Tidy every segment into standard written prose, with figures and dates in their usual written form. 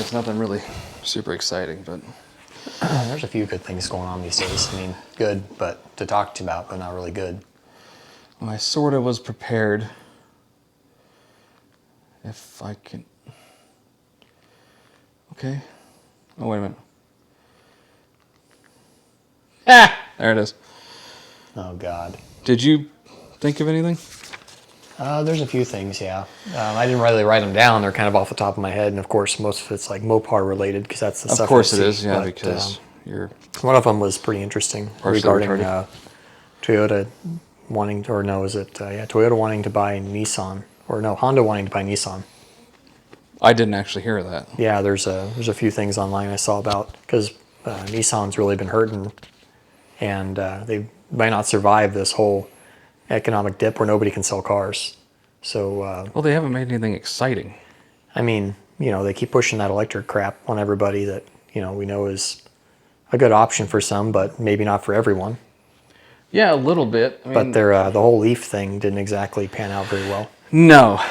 it's nothing really super exciting, but There's a few good things going on these days. I mean, good, but to talk about, but not really good. I sort of was prepared. If I can... Okay. Oh, wait a minute. Ah! There it is. Oh, God. Did you think of anything? There's a few things, yeah. I didn't really write them down. They're kind of off the top of my head. And, of course, most of it's like Mopar related because that's the stuff Of course I it see. is, yeah, But, because you're... one of them was pretty interesting regarding Toyota wanting, or no, is it, Toyota wanting to buy Nissan, or no, Honda wanting to buy Nissan. I didn't actually hear that. Yeah, there's a few things online I saw about, because Nissan's really been hurting, and they might not survive this whole economic dip where nobody can sell cars. So, Well, they haven't made anything exciting. I mean, they keep pushing that electric crap on everybody that, we know is a good option for some, but maybe not for everyone. Yeah, a little bit. I mean, But the whole Leaf thing didn't exactly pan out very well. No.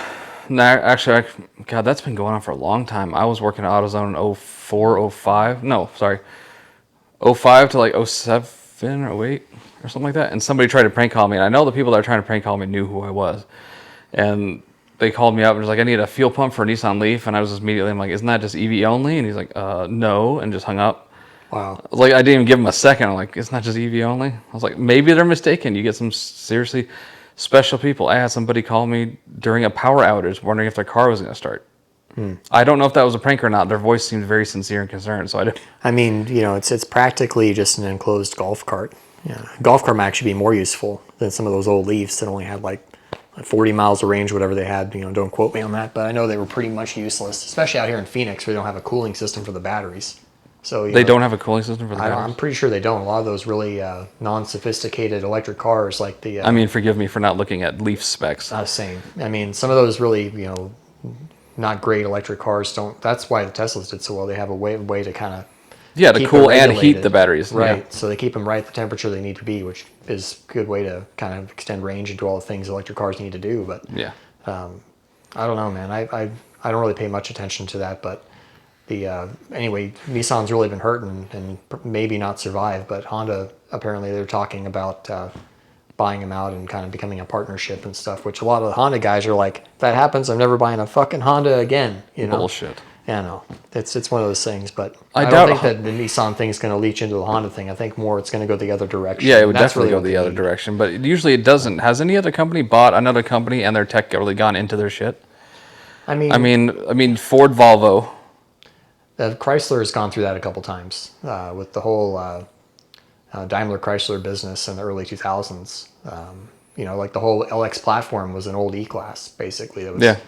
No, actually, God, that's been going on for a long time. I was working at AutoZone in 04, 05. No, sorry. 05 to like 07 or 08 or something like that. And somebody tried to prank call me. And I know the people that are trying to prank call me knew who I was. And they called me up and was like, I need a fuel pump for a Nissan Leaf. And I was just immediately, I'm like, isn't that just EV only? And he's like, no. And just hung up. Wow. I was like, I didn't even give him a second. I'm like, it's not just EV only. I was like, maybe they're mistaken. You get some seriously special people. I had somebody call me during a power outage wondering if their car was going to start. I don't know if that was a prank or not. Their voice seemed very sincere and concerned. So I mean, it's practically just an enclosed golf cart. Yeah, a golf cart might actually be more useful than some of those old Leafs that only had like 40 miles of range, whatever they had. Don't quote me on that, but I know they were pretty much useless, especially out here in Phoenix where they don't have a cooling system for the batteries. So they don't have a cooling system for the batteries? I'm pretty sure they don't. A lot of those really non-sophisticated electric cars, like the. I mean, forgive me for not looking at Leaf specs. Same. I mean, some of those really, not great electric cars don't. That's why the Teslas did so well. They have a way to kind of. Yeah, to cool and heat the batteries. Right. Yeah. So they keep them right at the temperature they need to be, which is a good way to kind of extend range and do all the things electric cars need to do. But yeah, I don't know, man. I don't really pay much attention to that, but. Anyway, Nissan's really been hurting and maybe not survive, but Honda, apparently they're talking about buying them out and kind of becoming a partnership and stuff, which a lot of the Honda guys are like, if that happens, I'm never buying a fucking Honda again, Bullshit. Yeah, no, it's one of those things, but I don't think that the Nissan thing's going to leach into the Honda thing. I think more it's going to go the other direction. Yeah, it would definitely go the other direction, but usually it doesn't. Has any other company bought another company and their tech really gone into their shit? I mean, Ford, Volvo. Chrysler has gone through that a couple times with the whole Daimler Chrysler business in the early 2000s. Like the whole LX platform was an old E-Class, basically. That was,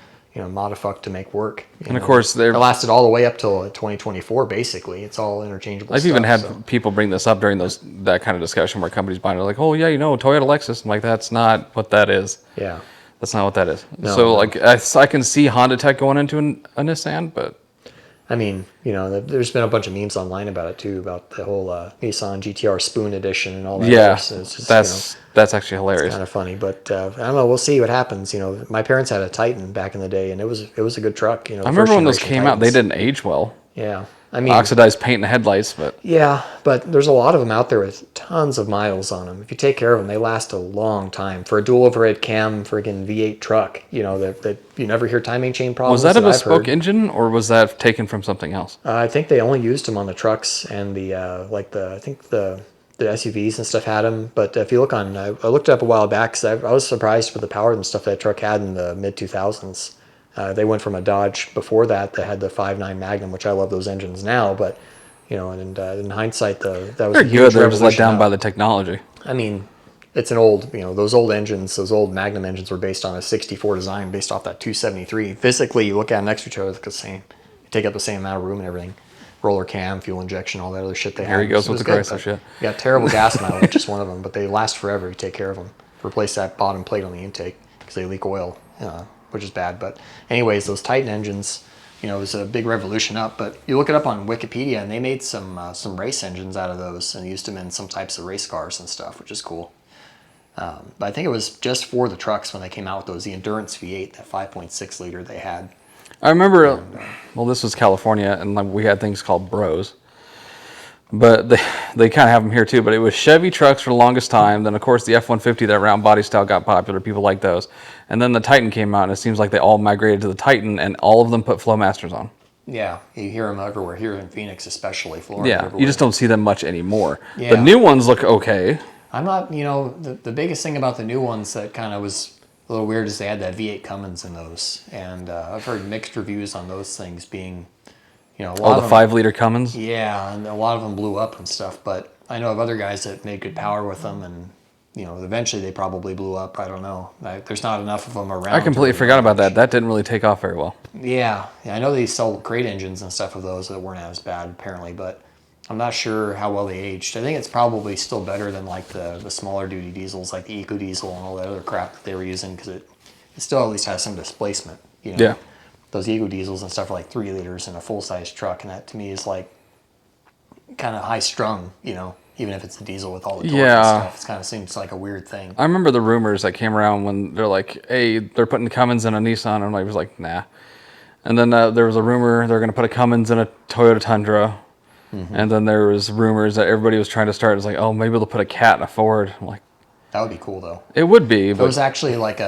modified to make work. Of course, it lasted all the way up till 2024, basically. It's all interchangeable I've stuff, even had people bring this up during that kind of discussion where companies buying it, like, oh, yeah, Toyota Lexus. I'm like, that's not what that is. Yeah. That's not what that is. No, so, like, I can see Honda tech going into a Nissan, but... I mean, there's been a bunch of memes online about it too, about the whole Nissan GTR Spoon Edition and all that. Yeah, just, that's actually hilarious. Kind of funny, but I don't know. We'll see what happens. My parents had a Titan back in the day, and it was a good truck. I remember when those came out, they didn't age well. Yeah. I mean, oxidized paint and headlights, but yeah, but there's a lot of them out there with tons of miles on them. If you take care of them, they last a long time. For a dual overhead cam, friggin' V8 truck, that you never hear timing chain problems. Was that a bespoke engine, or was that taken from something else? I think they only used them on the trucks and the SUVs and stuff had them. But if you look on, I looked it up a while back because I was surprised with the power and stuff that truck had in the mid 2000s. They went from a Dodge before that had the 5.9 Magnum, which I love those engines now, but in hindsight, that was they're good. They're just let down by the technology. I mean, it's an old, those old engines, those old Magnum engines were based on a 64 design, based off that 273. Physically, you look at them next to each other, it's the same. You take up the same amount of room and everything. Roller cam, fuel injection, all that other shit they have. Here he goes with the Chrysler shit. You got terrible gas mileage, just one of them, but they last forever. You take care of them. Replace that bottom plate on the intake because they leak oil. Which is bad. But anyways, those Titan engines, it was a big revolution up. But you look it up on Wikipedia, and they made some race engines out of those and used them in some types of race cars and stuff, which is cool. But I think it was just for the trucks when they came out with those, the Endurance V8, that 5.6 liter they had. I remember, well, this was California, and like we had things called bros, but they kind of have them here too. But it was Chevy trucks for the longest time. Then of course the F-150, that round body style, got popular. People like those, and then the Titan came out, and it seems like they all migrated to the Titan, and all of them put Flowmasters on. Yeah, you hear them everywhere. Here in Phoenix, especially Florida. Yeah, Everywhere. you just don't see them much anymore. Yeah. The new ones look okay. I'm not, the biggest thing about the new ones that kind of was a little weird is they had that V8 Cummins in those, and I've heard mixed reviews on those things being, a lot Oh, of the them, 5-liter Cummins. yeah, and a lot of them blew up and stuff. But I know of other guys that made good power with them, and eventually they probably blew up. I don't know. There's not enough of them around. I completely forgot about that. That didn't really take off very well. Yeah, I know they sell crate engines and stuff of those that weren't as bad apparently, but I'm not sure how well they aged. I think it's probably still better than like the smaller duty diesels, like the Eco Diesel and all that other crap that they were using, because it still at least has some displacement. Yeah. Those Eco Diesels and stuff are like 3 liters in a full size truck, and that to me is like kind of high strung. Even if it's a diesel with all the torque and stuff, it kind of seems like a weird thing. I remember the rumors that came around when they're like, "Hey, they're putting Cummins in a Nissan," and I was like, "Nah." And then there was a rumor they're going to put a Cummins in a Toyota Tundra. And then there was rumors that everybody was trying to start. It's like, oh, maybe they'll put a Cat in a Ford. I'm like, That would be cool though. it would be, It but was actually like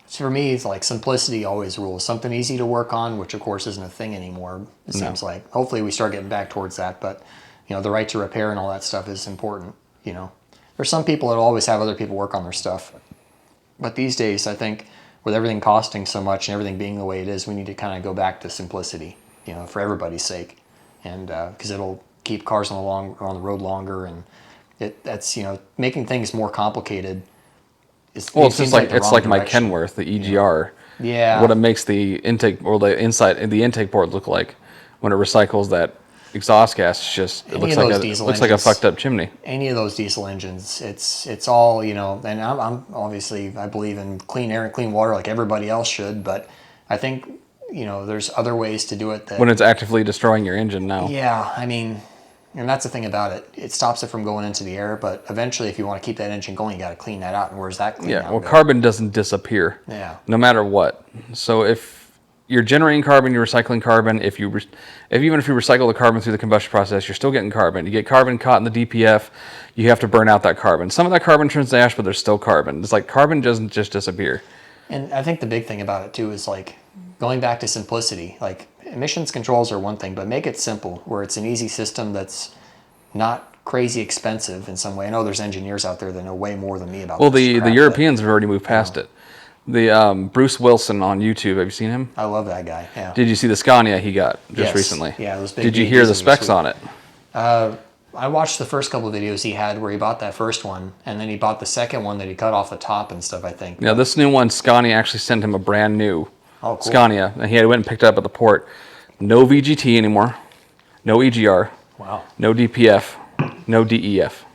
for me, it's like simplicity always rules. Something easy to work on, which of course isn't a thing anymore. It seems like. Hopefully we start getting back towards that, but the right to repair and all that stuff is important. There's some people that always have other people work on their stuff, but these days I think with everything costing so much and everything being the way it is, we need to kind of go back to simplicity, for everybody's sake, and because it'll keep cars on the road longer, and that's making things more complicated. well, it's seems just like the it's wrong like my direction. Kenworth, the EGR. Yeah. What it makes the intake or the inside the intake port look like when it recycles that exhaust gas. It's just it Any looks of like those a diesel looks like a engines. fucked up chimney. Any of those diesel engines, it's all, and I'm obviously, I believe in clean air and clean water like everybody else should, but I think, there's other ways to do it that, When it's actively destroying your engine now. yeah, I mean, and that's the thing about it. It stops it from going into the air, but eventually if you want to keep that engine going, you got to clean that out. And where's that clean Yeah, out well, go? carbon doesn't disappear. Yeah. No matter what. So if you're generating carbon, you're recycling carbon. Even if you recycle the carbon through the combustion process, you're still getting carbon. You get carbon caught in the DPF, you have to burn out that carbon. Some of that carbon turns to ash, but there's still carbon. It's like carbon doesn't just disappear. And I think the big thing about it too is like going back to simplicity. Like emissions controls are one thing, but make it simple where it's an easy system that's not crazy expensive in some way. I know there's engineers out there that know way more than me about Well, this the crap, Europeans have already moved past it. The Bruce Wilson on YouTube, have you seen him? but I love that guy. Yeah. Did you see the Scania he got just Yes. recently? Yeah, those big Did you V8s hear the are specs sweet. on it? I watched the first couple of videos he had where he bought that first one, and then he bought the second one that he cut off the top and stuff, I think. Yeah, this new one, Scania actually sent him a brand new Oh, cool. Scania, and he had went and picked it up at the port. No VGT anymore, no EGR, Wow. no DPF, no DEF.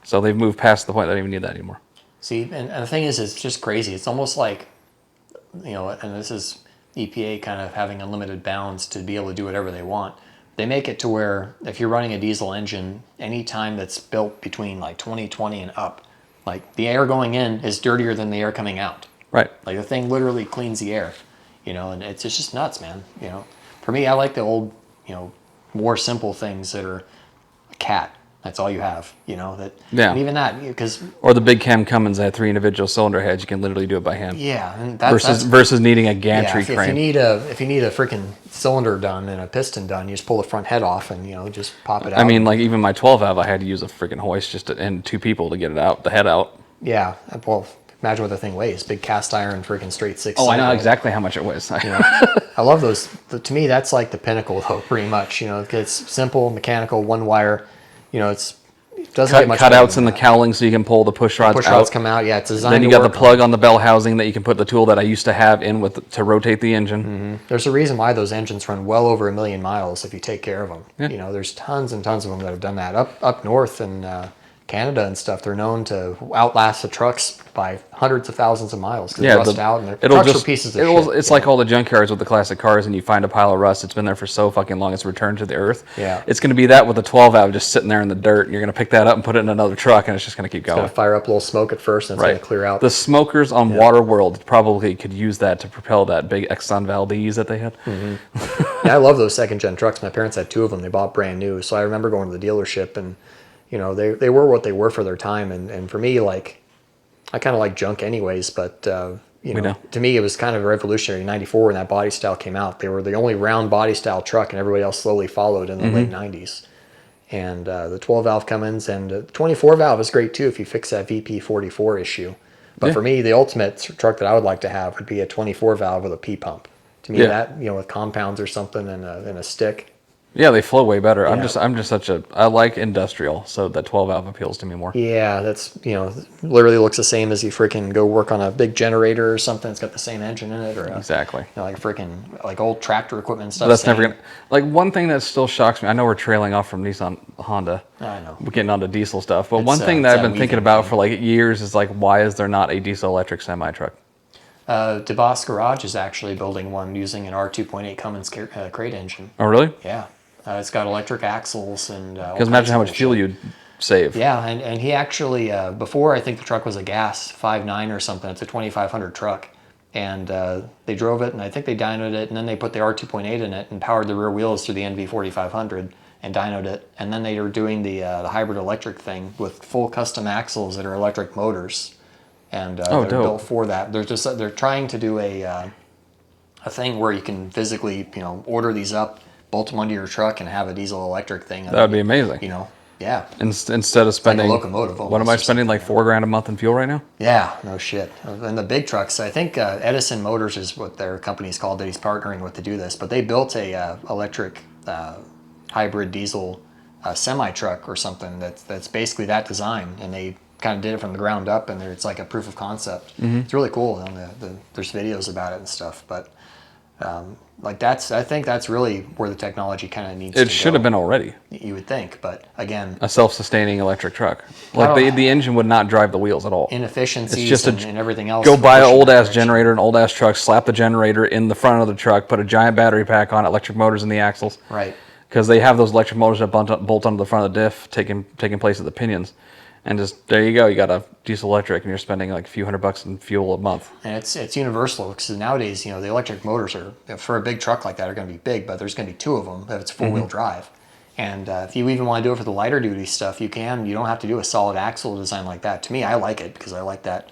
So they've moved past the point they don't even need that anymore. See, and the thing is, it's just crazy. It's almost like, and this is EPA kind of having unlimited bounds to be able to do whatever they want. They make it to where if you're running a diesel engine, any time that's built between like 2020 and up, like the air going in is dirtier than the air coming out. Right. Like the thing literally cleans the air, and it's just nuts, man. For me, I like the old, more simple things that are a cat. That's all you have, that. Yeah. And even that, because Or the big Cam Cummins that had 3 individual cylinder heads. You can literally do it by hand. yeah, and Versus needing a yeah, gantry if you crane. need a freaking cylinder done and a piston done, you just pull the front head off and just pop it out. I mean, like even my 12 valve, I had to use a freaking hoist and 2 people to get it out, the head out. yeah. Well, imagine what the thing weighs. Big cast iron, freaking straight 6. Oh, I know cylinder. exactly how much it weighs. I love those. To me, that's like the pinnacle, though. Pretty much, it's simple, mechanical, one wire. It doesn't get much better Cutouts than in the that. cowling so you can pull the push rods Push out. rods come out. Yeah, it's designed. Then you to got the work plug on the bell housing that you can put the tool that I used to have in with to rotate the engine. There's a reason why those engines run well over 1 million miles if you take care of them. There's tons and tons of them that have done that. Up north in Canada and stuff, they're known to outlast the trucks by hundreds of thousands of miles because Yeah, they rust out and their it'll trucks are just pieces of it'll shit. it's like all the junkyards with the classic cars, and you find a pile of rust. It's been there for so fucking long, it's returned to the earth. Yeah. It's going to be that with a 12 valve just sitting there in the dirt, and you're going to pick that up and put it in another truck, and it's just going to keep Gonna going. fire up a little smoke at first and it's gonna clear out. The smokers on Waterworld probably could use that to propel that big Exxon Valdez that they had. Yeah, I love those second gen trucks. My parents had 2 of them. They bought brand new. So I remember going to the dealership and, you know, they were what they were for their time. And for me, like, I kind of like junk anyways, but, you know, to me, it was kind of revolutionary. In 94, when that body style came out, they were the only round body style truck and everybody else slowly followed in the late 90s. And the 12 valve Cummins and the 24 valve is great too if you fix that VP44 issue. But for me, the ultimate truck that I would like to have would be a 24 valve with a P pump. To me, that, you know, with compounds or something and a stick. Yeah, they flow way better. Yeah. I'm just I like industrial, so that 12 valve appeals to me more. Yeah, that's, you know, literally looks the same as you freaking go work on a big generator or something. It's got the same engine in it, or Exactly. you know, like freaking like old tractor equipment and stuff. But that's never gonna, like, one thing that still shocks me. I know we're trailing off from Nissan Honda. I know. We're getting onto diesel stuff, but It's, one thing it's that I've that been thinking weaving about thing. for like years is like, why is there not a diesel electric semi truck? DeBoss Garage is actually building one using an R2.8 Cummins crate engine. Oh, really? Yeah. It's got electric axles and Because imagine how much fuel you'd save. Yeah, and he actually, before I think the truck was a gas 5.9 or something, it's a 2500 truck. And they drove it, and I think they dynoed it, and then they put the R2.8 in it and powered the rear wheels through the NV4500 and dynoed it. And then they are doing the hybrid electric thing with full custom axles that are electric motors. And they're built for that. They're trying to do a thing where you can physically, you know, order these up, bolt them onto your truck, and have a diesel electric thing. That would be amazing. You know, yeah. Instead of spending like a locomotive. What am I spending? Like $4,000 a month in fuel right now? Yeah, no shit. And the big trucks, I think Edison Motors is what their company's called that he's partnering with to do this. But they built a electric hybrid diesel semi truck or something that's basically that design, and they kind of did it from the ground up, and it's like a proof of concept. It's really cool. And there's videos about it and stuff, but. Like I think that's really where the technology kind of needs to go. It should have been already. You would think, but again, a self-sustaining electric truck. Like the engine would not drive the wheels at all. Inefficiencies It's just and everything else. Go buy an old-ass generator, an old-ass truck, slap the generator in the front of the truck, put a giant battery pack on, electric motors in the axles. Right. Because they have those electric motors that bolt onto the front of the diff, taking place at the pinions. And just, there you go, you got a diesel electric, and you're spending like a few $100 in fuel a month. And it's universal, because nowadays, you know, the electric motors are, for a big truck like that, are going to be big, but there's going to be 2 of them if it's four-wheel drive. And if you even want to do it for the lighter duty stuff, you can. You don't have to do a solid axle design like that. To me, I like it because I like that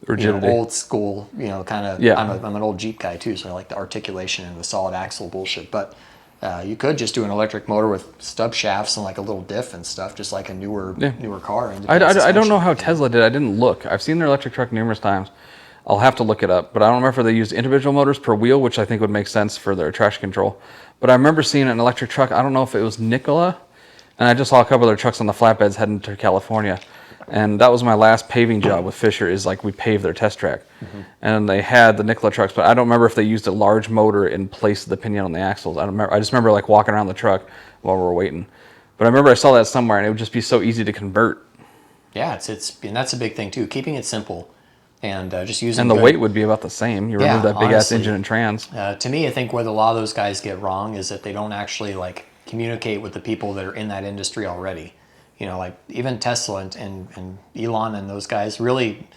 Rigidity. old school, you know, kind of. Yeah. I'm an old Jeep guy too, so I like the articulation and the solid axle bullshit. But you could just do an electric motor with stub shafts and like a little diff and stuff, just like a newer car. I don't know how Tesla did. I didn't look. I've seen their electric truck numerous times. I'll have to look it up. But I don't remember if they used individual motors per wheel, which I think would make sense for their traction control. But I remember seeing an electric truck. I don't know if it was Nikola. And I just saw a couple of their trucks on the flatbeds heading to California. And that was my last paving job with Fisher, is like we paved their test track. And they had the Nikola trucks, but I don't remember if they used a large motor in place of the pinion on the axles. I don't remember. I just remember like walking around the truck while we were waiting. But I remember I saw that somewhere, and it would just be so easy to convert. Yeah, and that's a big thing too, keeping it simple and just using. And the weight would be about the same. You remove that big ass engine and trans. To me, I think what a lot of those guys get wrong is that they don't actually like communicate with the people that are in that industry already. You know, like even Tesla and Elon and those guys really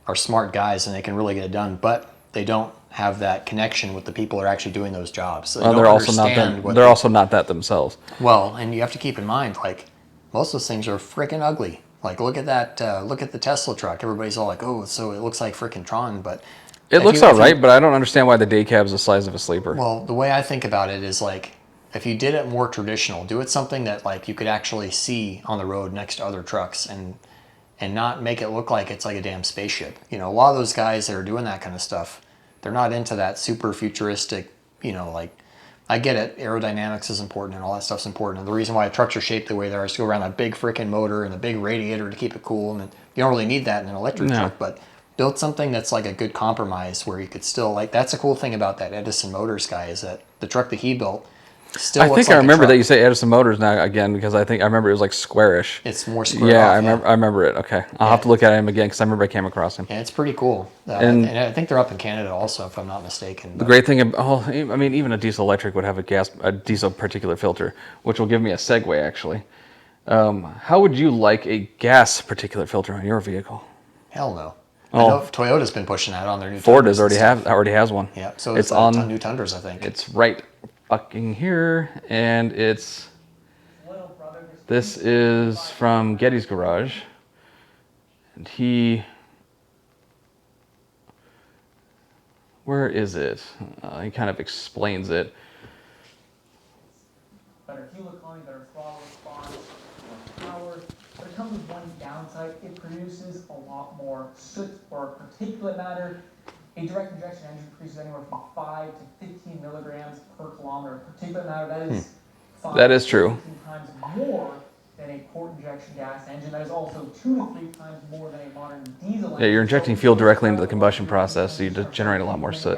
are smart guys, and they can really get it done, but they don't have that connection with the people that are actually doing those jobs. So they're also not that. They're also not that themselves. Well, and you have to keep in mind, like, most of those things are freaking ugly. Like, look at that. Look at the Tesla truck. Everybody's all like, "Oh, so it looks like freaking Tron," but it looks all right. But I don't understand why the day cab's the size of a sleeper. Well, the way I think about it is like, if you did it more traditional, do it something that like you could actually see on the road next to other trucks, and not make it look like it's like a damn spaceship. You know, a lot of those guys that are doing that kind of stuff, they're not into that super futuristic, you know, like, I get it, aerodynamics is important and all that stuff's important. And the reason why trucks are shaped the way they are is to go around that big freaking motor and a big radiator to keep it cool. And you don't really need that in an electric truck, but build something that's like a good compromise where you could still, like, that's a cool thing about that Edison Motors guy, is that the truck that he built, Still I looks think I like a remember truck. that you say Edison Motors now again because I remember it was like squarish. It's more square Yeah, off, I remember it. Okay, I'll have to look at him again because I remember I came across him. Yeah, it's pretty cool. And And I think they're up in Canada also, if I'm not mistaken. the great thing, I mean, even a diesel electric would have a diesel particulate filter, which will give me a segue actually. How would you like a gas particulate filter on your vehicle? Hell no. Oh. I know Toyota's been pushing that on their new Ford Tundras and already stuff. has one. Yeah, so it's it's on new Tundras, I think. It's right fucking here, and this is from Getty's Garage, and where is it? He kind of explains it. Better fuel economy, better throttle response, more power. But it comes with one downside. It produces a lot more soot or particulate matter. A direct injection engine produces anywhere from 5 to 15 milligrams per kilometer of particulate matter. That is 5 That is to true. 15 times more than a port injection gas engine. That is also 2 to 3 times more than a modern diesel engine. Yeah, you're injecting fuel directly into the combustion process, so you just generate a lot more soot.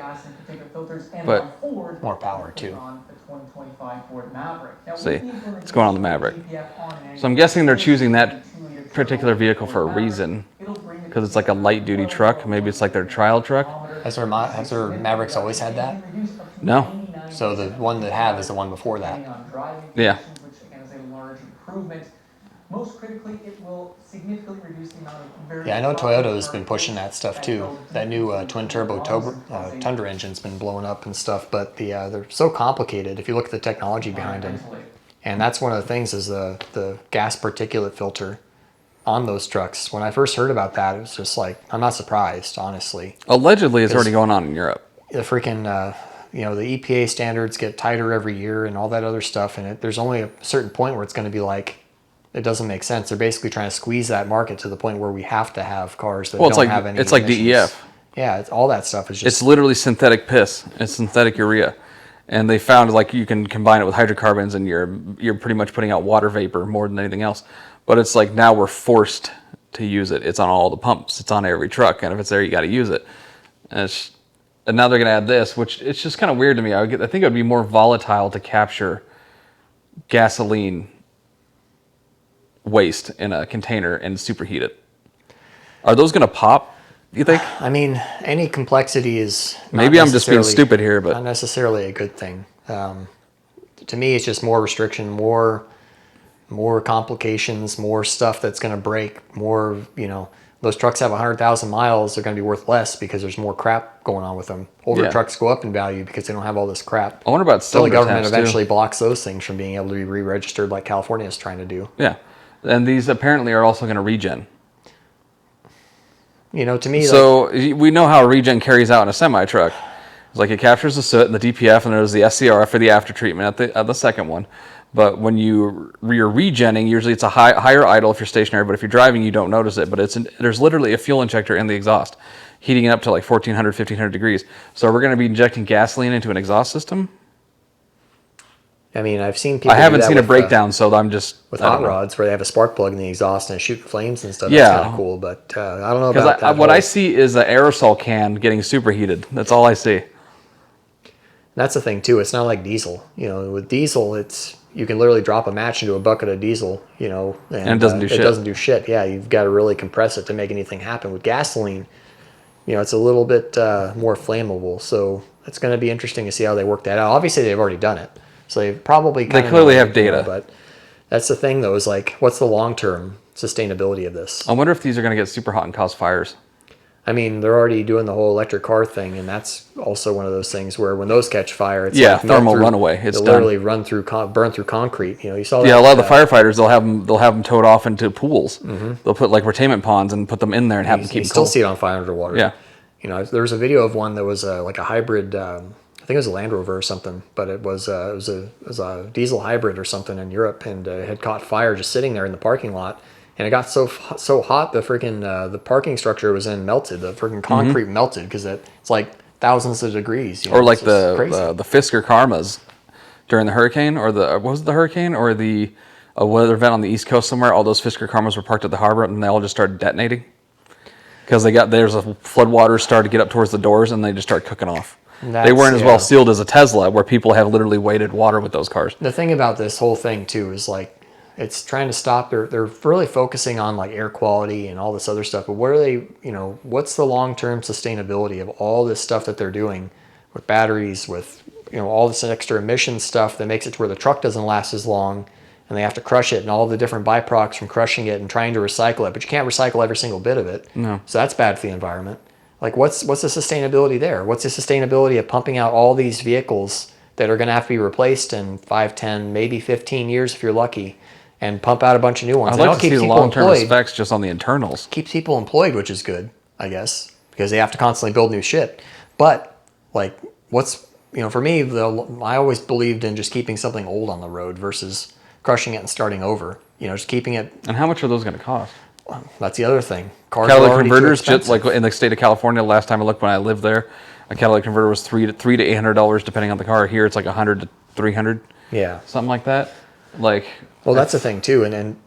But more power too. See, it's going on the Maverick. So I'm guessing they're choosing that particular vehicle for a reason, because it's like a light duty truck. Maybe it's like their trial truck. Has their Mavericks always had that? No. So the one that have is the one before that. Yeah. Which again is a large improvement. Most critically, it will significantly reduce the amount of Yeah, I know Toyota's been pushing that stuff too. That new twin turbo Tundra engine's been blowing up and stuff, but they're so complicated if you look at the technology behind them. And that's one of the things is the gas particulate filter on those trucks. When I first heard about that, it was just like, I'm not surprised, honestly. Allegedly, it's already going on in Europe. The freaking, the EPA standards get tighter every year and all that other stuff. And there's only a certain point where it's going to be like, it doesn't make sense. They're basically trying to squeeze that market to the point where we have to have cars that don't have any it's like emissions. DEF. Yeah, all that stuff is just... It's literally synthetic piss. It's synthetic urea. And they found like you can combine it with hydrocarbons and you're pretty much putting out water vapor more than anything else. But it's like now we're forced to use it. It's on all the pumps. It's on every truck. And if it's there, you got to use it. And now they're going to add this, which it's just kind of weird to me. I think it would be more volatile to capture gasoline waste in a container and superheat it. Are those going to pop, you think? I mean, any complexity is Maybe I'm just being stupid here, but not necessarily a good thing. To me, it's just more restriction, more complications, more stuff that's going to break, more, those trucks have 100,000 miles, they're going to be worth less because there's more crap going on with them. Older trucks go up in value because they don't have all this crap. I wonder about So the cylinder government taps, eventually too. blocks those things from being able to be re-registered like California is trying to do. Yeah. And these apparently are also going to regen. To me, So we know how a regen carries out in a semi-truck. It's like it captures the soot and the DPF, and there's the SCR for the after treatment at the second one. But when you're regenning, usually it's a higher idle if you're stationary, but if you're driving, you don't notice it. But there's literally a fuel injector in the exhaust, heating it up to like 1,400, 1,500 degrees. So we're going to be injecting gasoline into an exhaust system? I mean, I've seen people. I haven't do that seen a with, breakdown, so I'm just... with I don't hot know. rods where they have a spark plug in the exhaust and it's shooting flames and stuff. Yeah. That's kind of cool, but I don't know about that. What I see is an aerosol can getting superheated. That's all I see. That's the thing too. It's not like diesel. With diesel, you can literally drop a match into a bucket of diesel, and it doesn't do shit. It doesn't do shit. Yeah, you've got to really compress it to make anything happen. With gasoline, it's a little bit more flammable. So it's going to be interesting to see how they work that out. Obviously, they've already done it, so they probably They clearly have data. But that's the thing, though, is like, what's the long-term sustainability of this? I wonder if these are going to get super hot and cause fires. I mean, they're already doing the whole electric car thing, and that's also one of those things where when those catch fire, it's like thermal runaway. It's they'll done. literally burn through concrete. You saw that. Yeah, a lot of the firefighters they'll have them towed off into pools. Mm-hmm. They'll put like retainment ponds and put them in there and have them keep You them still cold. see it on fire underwater. Yeah. There was a video of one that was like a hybrid. I think it was a Land Rover or something, but it was a diesel hybrid or something in Europe, and it had caught fire just sitting there in the parking lot. And it got so hot, the freaking the parking structure was melted. The freaking concrete melted because it's like thousands of degrees. Or like it's just crazy. the Fisker Karmas during the hurricane, or was it the hurricane or the weather event on the East Coast somewhere? All those Fisker Karmas were parked at the harbor and they all just started detonating because there's a floodwaters started to get up towards the doors and they just start cooking off. They weren't as yeah. well sealed as a Tesla, where people have literally weighted water with those cars. The thing about this whole thing too is like it's trying to stop. They're really focusing on like air quality and all this other stuff. But what are they? What's the long-term sustainability of all this stuff that they're doing with batteries, with all this extra emission stuff that makes it to where the truck doesn't last as long, and they have to crush it and all the different byproducts from crushing it and trying to recycle it. But you can't recycle every single bit of it. No. So that's bad for the environment. Like what's the sustainability there? What's the sustainability of pumping out all these vehicles that are going to have to be replaced in 5, 10, maybe 15 years if you're lucky, and pump out a bunch of new ones? I'd like to see the long-term effects just on the internals. Keeps people employed, which is good, I guess, because they have to constantly build new shit. But like, for me, I always believed in just keeping something old on the road versus crushing it and starting over. Just keeping it. And how much are those going to cost? That's the other thing. Cars Catalytic are already converters, too just like in the state of California, last time I looked when I lived there, a catalytic converter was $300 to $800 depending on the car. Here it's like $100 to $300. Yeah. Something like that. Like. Well, that's the thing too, and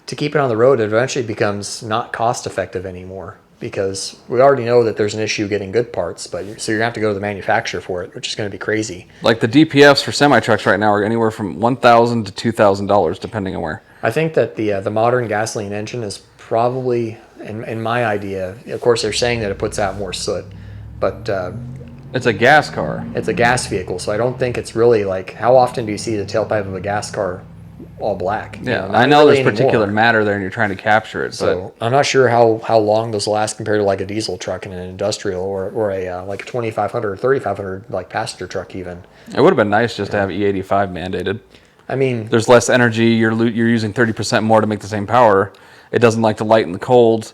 to keep it on the road, it eventually becomes not cost effective anymore because we already know that there's an issue getting good parts, so you're gonna have to go to the manufacturer for it, which is going to be crazy. Like the DPFs for semi trucks right now are anywhere from $1,000 to $2,000 depending on where. I think that the modern gasoline engine is probably, in my idea, of course they're saying that it puts out more soot, but it's a gas car. It's a gas vehicle, so I don't think it's really like, how often do you see the tailpipe of a gas car all black? Yeah, I know there's particulate matter there and you're trying to capture it. So I'm not sure how long those last compared to like a diesel truck in an industrial or a like a 2500 or 3500 like passenger truck even. It would have been nice just to have E85 mandated. I mean, there's less energy. You're using 30% more to make the same power. It doesn't like the light and the cold.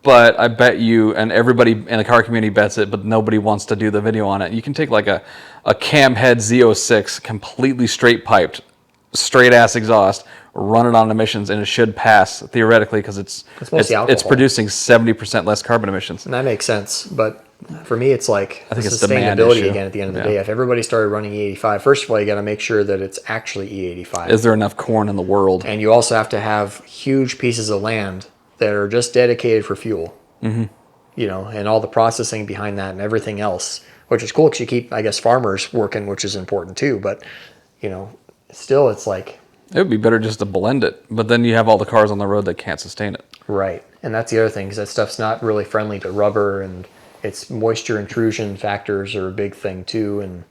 But I bet you, and everybody in the car community bets it, but nobody wants to do the video on it. You can take like a cam head Z06, completely straight piped, straight ass exhaust, run it on emissions, and it should pass theoretically because it's producing 70% less carbon emissions. And that makes sense. But for me, it's like I think it's sustainability again at the end of the day. If everybody started running E85, first of all, you got to make sure that it's actually E85. Is there enough corn in the world? And you also have to have huge pieces of land that are just dedicated for fuel. Mm-hmm. And all the processing behind that and everything else, which is cool because you keep, I guess, farmers working, which is important too. But, still it's like... It would be better just to blend it, but then you have all the cars on the road that can't sustain it. Right. And that's the other thing, because that stuff's not really friendly to rubber, and its moisture intrusion factors are a big thing too. And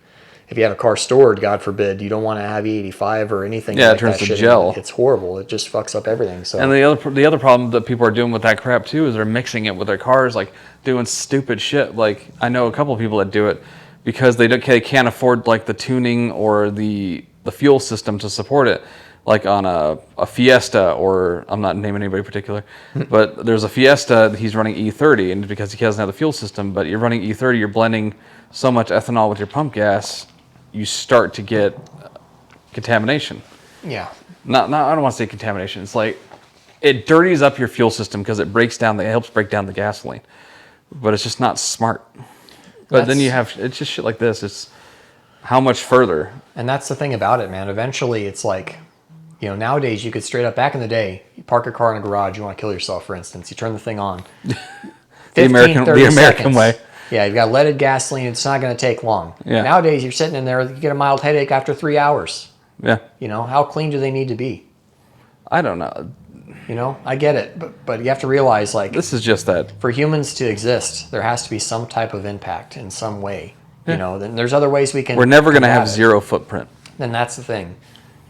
if you have a car stored, God forbid, you don't want to have E85 or anything like that. Yeah, it turns to gel. It's horrible. It just fucks up everything. So. And the other problem that people are doing with that crap too is they're mixing it with their cars, like doing stupid shit. Like I know a couple of people that do it because they can't afford like the tuning or the fuel system to support it. Like on a Fiesta, or I'm not naming anybody in particular, but there's a Fiesta, he's running E30, and because he doesn't have the fuel system, but you're running E30, you're blending so much ethanol with your pump gas, you start to get contamination. Yeah. I don't want to say contamination. It's like it dirties up your fuel system because it helps break down the gasoline, but it's just not smart. But then it's just shit like this. It's how much further. And that's the thing about it, man. Eventually, it's like, nowadays you could straight up, back in the day, you park a car in a garage, you want to kill yourself, for instance, you turn the thing on. the American way. Yeah, you've got leaded gasoline, it's not going to take long. Yeah. Nowadays, you're sitting in there, you get a mild headache after 3 hours. Yeah. How clean do they need to be? I don't know. I get it, but you have to realize, like... This is just that. For humans to exist, there has to be some type of impact in some way. Yeah. Then there's other ways we can... We're never going to have zero footprint. And that's the thing.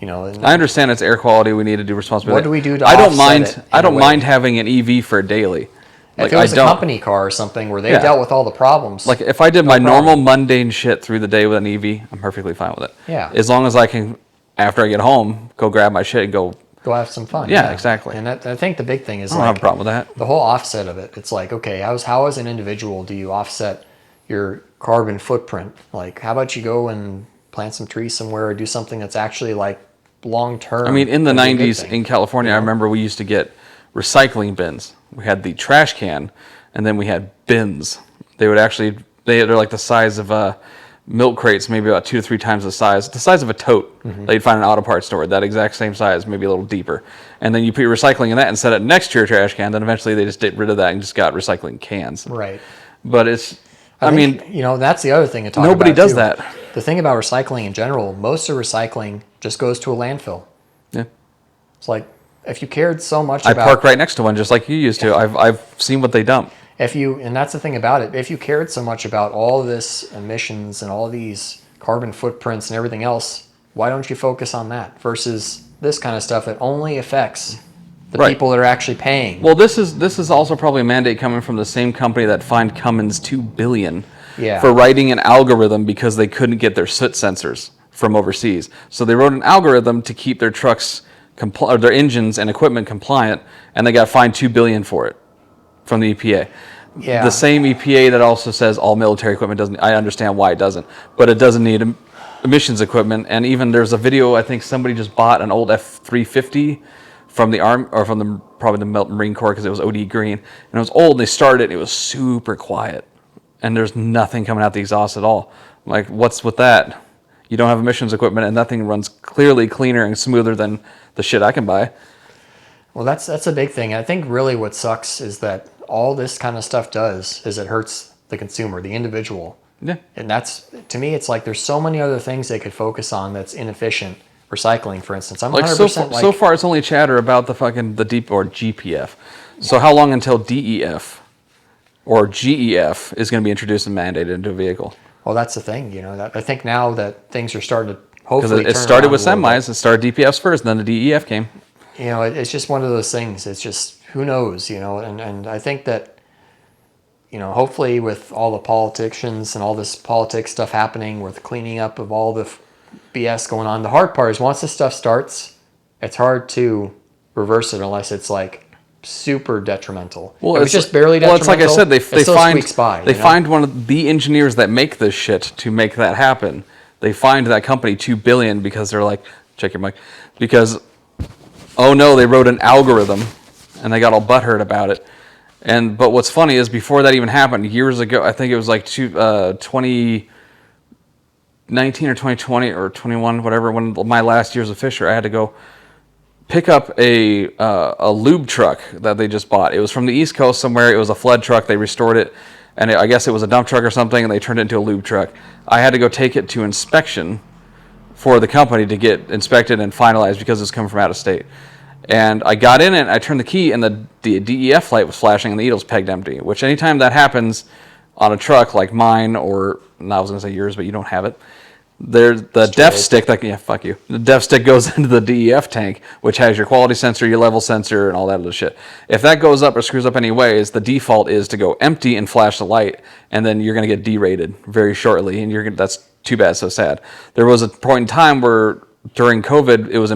I understand it's air quality. We need to do responsibility. What do we do to offset it? I don't mind having an EV for a daily. If it was a company car or something where they dealt with all the problems. Like if I did my normal mundane shit through the day with an EV, I'm perfectly fine with it. Yeah. As long as I can, after I get home, go grab my shit and go have some fun. Yeah, exactly. And I think the big thing is I don't have a problem with that. The whole offset of it. It's like, okay, how as an individual do you offset your carbon footprint? Like, how about you go and plant some trees somewhere or do something that's actually like long term? I mean, in the 90s in California, I remember we used to get recycling bins. We had the trash can, and then we had bins. They're like the size of milk crates, maybe about 2 to 3 times the size of a tote that you'd find in an auto parts store, that exact same size, maybe a little deeper. And then you put your recycling in that and set it next to your trash can, then eventually they just get rid of that and just got recycling cans. Right. But it's... I mean, think, that's the other thing to talk nobody about, does too. that. The thing about recycling in general, most of recycling just goes to a landfill. Yeah. It's like, if you cared so much I about... park right next to one, just like you used to. I've seen what they dump. And that's the thing about it, if you cared so much about all of this emissions and all these carbon footprints and everything else, why don't you focus on that versus this kind of stuff that only affects the Right. people that are actually paying? Well, this is also probably a mandate coming from the same company that fined Cummins $2 billion for writing an algorithm because they couldn't get their soot sensors from overseas. So they wrote an algorithm to keep their trucks, or their engines and equipment compliant, and they got fined $2 billion for it from the EPA. Yeah. The same EPA that also says all military equipment doesn't. I understand why it doesn't, but it doesn't need emissions equipment. And even there's a video. I think somebody just bought an old F-350 from the Army or from probably the Marine Corps because it was OD green and it was old. And they started it. And it was super quiet, and there's nothing coming out the exhaust at all. I'm like, what's with that? You don't have emissions equipment, and that thing runs clearly cleaner and smoother than the shit I can buy. Well, that's a big thing. I think really what sucks is that all this kind of stuff does is it hurts the consumer, the individual. Yeah. And that's, to me, it's like there's so many other things they could focus on that's inefficient. Recycling, for instance. I'm 100% so far it's only chatter about the deep or GPF. So how long until DEF or GEF is going to be introduced and mandated into a vehicle? Well, that's the thing, that I think now that things are starting to Because hopefully it turn started around with a little bit. semis. It started DPFs first, and then the DEF came. It's just one of those things. It's just, who knows, and I think that, hopefully with all the politicians and all this politics stuff happening with cleaning up of all the BS going on, the hard part is once this stuff starts, it's hard to reverse it unless it's like super detrimental. Well, if it's just barely detrimental, well, it's like I said, they still find squeaks by, they find one of the engineers that make this shit to make that happen. They find that company $2 billion because they're like, check your mic, because oh no, they wrote an algorithm, and they got all butthurt about it. But what's funny is before that even happened, years ago, I think it was like 2019 or 2020 or 21, whatever. One of my last years of Fisher, I had to go pick up a lube truck that they just bought. It was from the East Coast somewhere. It was a flood truck. They restored it, and I guess it was a dump truck or something, and they turned it into a lube truck. I had to go take it to inspection for the company to get inspected and finalized because it's coming from out of state. And I got in it, I turned the key, and the DEF light was flashing and the needle's pegged empty, which anytime that happens on a truck like mine, or I was going to say yours, but you don't have it, there's the DEF stick, fuck you. The DEF stick goes into the DEF tank, which has your quality sensor, your level sensor, and all that other shit. If that goes up or screws up anyways, the default is to go empty and flash the light, and then you're going to get derated very shortly, and that's too bad, so sad. There was a point in time where during COVID, it was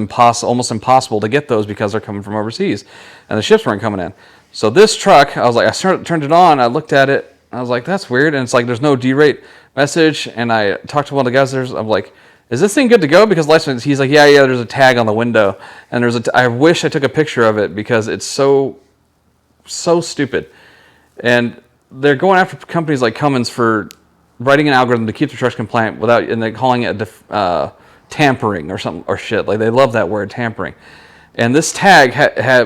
almost impossible to get those because they're coming from overseas, and the ships weren't coming in. So this truck, I was like, turned it on, I looked at it, I was like, that's weird, and it's like, there's no derate message, and I talked to one of the guys there, I'm like, is this thing good to go? Because he's like, yeah, there's a tag on the window, and I wish I took a picture of it because it's so stupid. And they're going after companies like Cummins for writing an algorithm to keep the trucks compliant and they're calling it tampering or something or shit. Like, they love that word, tampering. And this tag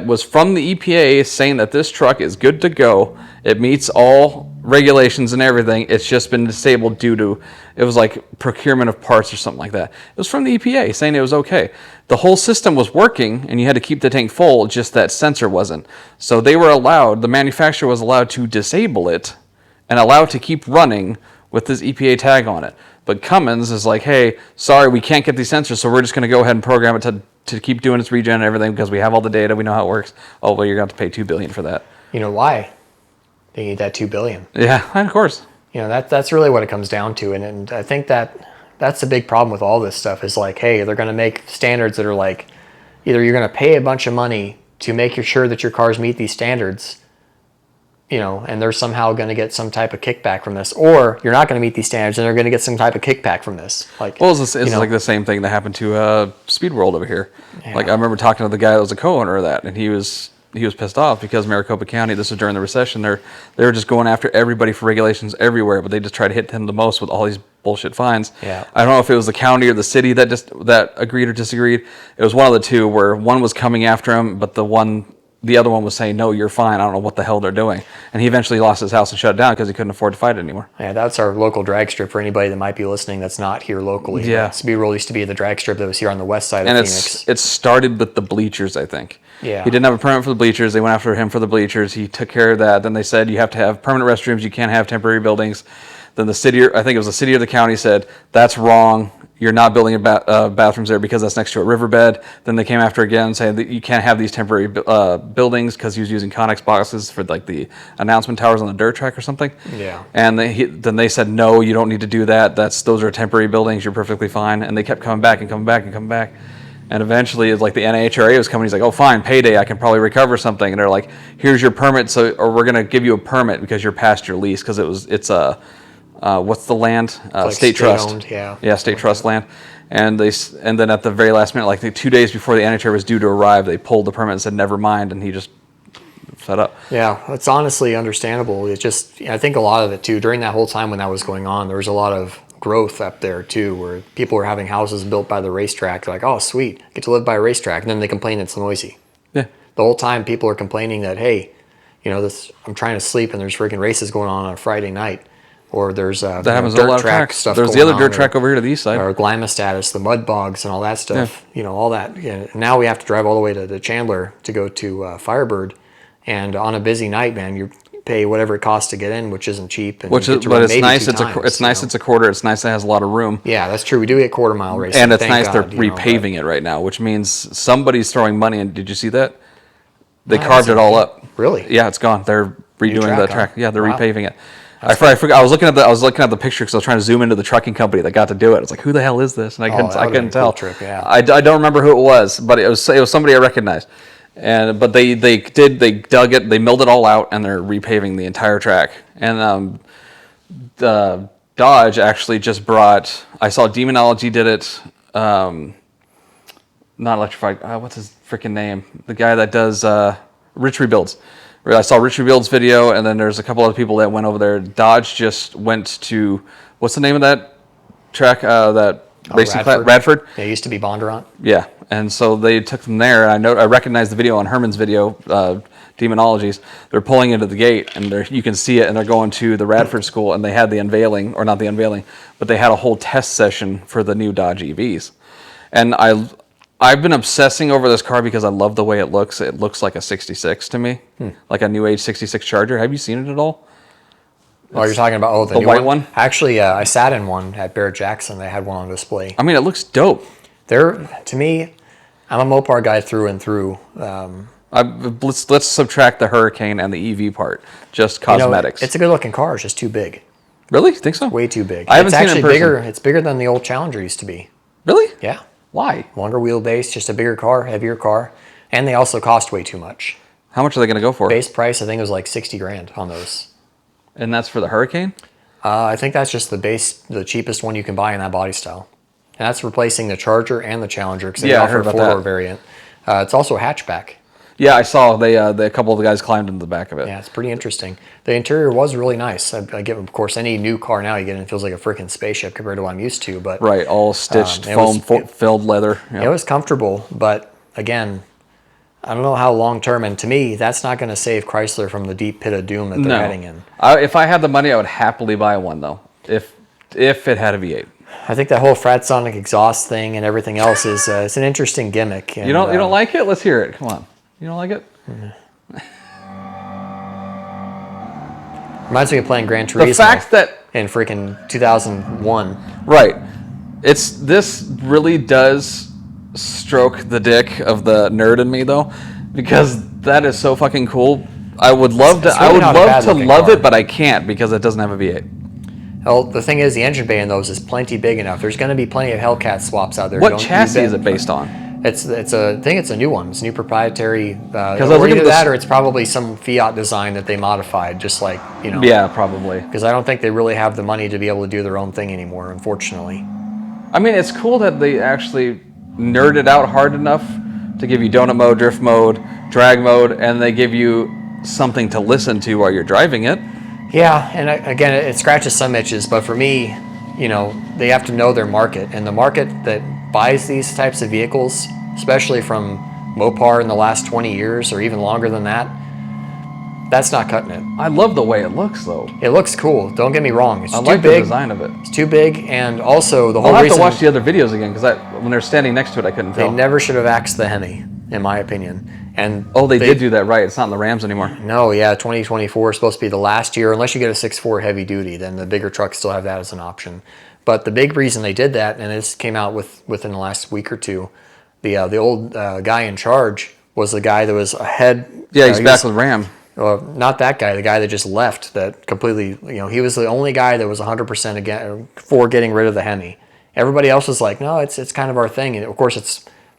was from the EPA saying that this truck is good to go. It meets all regulations and everything. It's just been disabled due to, it was like procurement of parts or something like that. It was from the EPA saying it was okay. The whole system was working and you had to keep the tank full, just that sensor wasn't. So the manufacturer was allowed to disable it and allow it to keep running with this EPA tag on it. But Cummins is like, hey, sorry, we can't get these sensors, so we're just going to go ahead and program it to keep doing its regen and everything because we have all the data, we know how it works. Oh, well, you're going to have to pay $2 billion for that. You know why? They need that $2 billion. Yeah, of course. That's really what it comes down to, and I think that's the big problem with all this stuff is like, hey, they're going to make standards that are like, either you're going to pay a bunch of money to make sure that your cars meet these standards, and they're somehow going to get some type of kickback from this, or you're not going to meet these standards and they're going to get some type of kickback from this. Like, well, it's like the same thing that happened to Speed World over here. Yeah. Like, I remember talking to the guy that was a co-owner of that, and he was pissed off because Maricopa County, this was during the recession, they were just going after everybody for regulations everywhere, but they just tried to hit him the most with all these bullshit fines. Yeah. I don't know if it was the county or the city that agreed or disagreed. It was one of the two where one was coming after him, but the one the other one was saying, no, you're fine. I don't know what the hell they're doing. And he eventually lost his house and shut it down because he couldn't afford to fight it anymore. Yeah, that's our local drag strip for anybody that might be listening that's not here locally. Yeah. B-Roll used to be the drag strip that was here on the west side of And Phoenix. it started with the bleachers, I think. Yeah. He didn't have a permit for the bleachers. They went after him for the bleachers. He took care of that. Then they said you have to have permanent restrooms. You can't have temporary buildings. Then the city, I think it was the city or the county, said that's wrong. You're not building bathrooms there because that's next to a riverbed. Then they came after again, saying that you can't have these temporary buildings because he was using Connex boxes for like the announcement towers on the dirt track or something. Yeah. And then they said, no, you don't need to do that. Those are temporary buildings. You're perfectly fine. And they kept coming back and coming back and coming back. And eventually, it's like the NHRA was coming. He's like, oh, fine, payday. I can probably recover something. And they're like, here's your permit, or we're going to give you a permit because you're past your lease because it's a what's the land? Like state trust. State-owned, yeah. Yeah, state trust land. And then at the very last minute, like 2 days before the NHRA was due to arrive, they pulled the permit and said, never mind. And he just fed up. Yeah, it's honestly understandable. It's just, I think a lot of it too, during that whole time when that was going on, there was a lot of growth up there too, where people were having houses built by the racetrack. They're like, oh, sweet, I get to live by a racetrack. And then they complain it's noisy. Yeah. The whole time people are complaining that, hey, I'm trying to sleep and there's freaking races going on a Friday night. Or there's That happens dirt a lot of track tracks. stuff. There's the going other dirt on, track over here to the east side. or Glama status, the mud bogs and all that stuff. Yeah. All that. Yeah. Now we have to drive all the way to Chandler to go to Firebird, and on a busy night, man, you pay whatever it costs to get in, which isn't cheap. And But it's nice. It's nice. a It's a quarter. It's nice. It has a lot of room. Yeah, that's true. We do get quarter mile racing, And it's thank nice God, they're repaving it right now, which means somebody's throwing money in. Did you see that? They carved it all up. Really? Yeah, it's gone. They're redoing the track. huh? Yeah, they're Wow. repaving it. I forgot. I was looking at the picture because I was trying to zoom into the trucking company that got to do it. It's like, who the hell is this? And I that would've couldn't been a tell. cool trip, yeah. I don't remember who it was, but it was somebody I recognized. But they dug it, they milled it all out, and they're repaving the entire track. And the Dodge actually just brought. I saw Demonology did it. Not Electrified. What's his freaking name? The guy that does Rich Rebuilds. I saw Rich Rebuilds video, and then there's a couple other people that went over there. Dodge just went to, what's the name of that track? That racing class? Radford. They used to be Bondurant. Yeah, and so they took them there. And I recognized the video on Herman's video, Demonologies. They're pulling into the gate, and you can see it, and they're going to the Radford school, and they had the unveiling, or not the unveiling, but they had a whole test session for the new Dodge EVs. And I've been obsessing over this car because I love the way it looks. It looks like a 66 to me, like a new age 66 Charger. Have you seen it at all? Oh, you're talking about the new white one? Actually, I sat in one at Barrett Jackson. They had one on display. I mean, it looks dope. To me, I'm a Mopar guy through and through. Let's subtract the Hurricane and the EV part, just cosmetics. It's a good looking car. It's just too big. Really? Think so? Way too big. I haven't it's seen it actually in person. bigger. It's bigger than the old Challenger used to be. Really? Yeah. Why? Longer wheelbase, just a bigger car, heavier car, and they also cost way too much. How much are they going to go for? Base price, I think it was like 60 grand on those. And that's for the Hurricane? I think that's just the cheapest one you can buy in that body style. And that's replacing the Charger and the Challenger because they Yeah, I offer heard a about four-door that. variant. It's also a hatchback. Yeah, I saw a couple of the guys climbed into the back of it. Yeah, it's pretty interesting. The interior was really nice. I give, of course, any new car now you get in, it feels like a freaking spaceship compared to what I'm used to. But Right, all stitched, it was- filled leather. Yeah. it was comfortable. But again, I don't know how long term. And to me, that's not going to save Chrysler from the deep pit of doom that they're heading in. If I had the money, I would happily buy one though. If it had a V8. I think that whole Fratsonic exhaust thing and everything else is it's an interesting gimmick. And, You don't like it? Let's hear it. Come on. You don't like it? Reminds me of playing Gran Turismo. The fact that in freaking 2001. right, this really does stroke the dick of the nerd in me though, because that is so fucking cool. I would love It's really not a love bad to looking love car. it, but I can't because it doesn't have a V8. Well, the thing is, the engine bay in those is plenty big enough. There's going to be plenty of Hellcat swaps out there. What chassis is it based on? I think it's a new one. It's a new proprietary. I was looking Either at that or it's probably some Fiat design that they modified, just like, Yeah, probably. Because I don't think they really have the money to be able to do their own thing anymore, unfortunately. I mean, it's cool that they actually nerded out hard enough to give you donut mode, drift mode, drag mode, and they give you something to listen to while you're driving it. Yeah, and again, it scratches some itches, but for me, they have to know their market. And the market that buys these types of vehicles, especially from Mopar in the last 20 years or even longer than that, that's not cutting it. I love the way it looks, though. It looks cool. Don't get me wrong. It's I too like the big. design of it. It's too big, and also the I'll whole have reason to watch the other videos again because when they're standing next to it, I couldn't they tell. never should have axed the Hemi, in my opinion. And Oh, they did do that right. It's not in the Rams anymore. No, yeah, 2024 is supposed to be the last year, unless you get a 6.4 heavy duty, then the bigger trucks still have that as an option. But the big reason they did that, and this came out within the last week or two, the old guy in charge was the guy that was ahead. Yeah, he's back with Ram. Not that guy, the guy that just left, that completely, he was the only guy that was 100% again for getting rid of the Hemi. Everybody else was like, no, it's kind of our thing. And of course,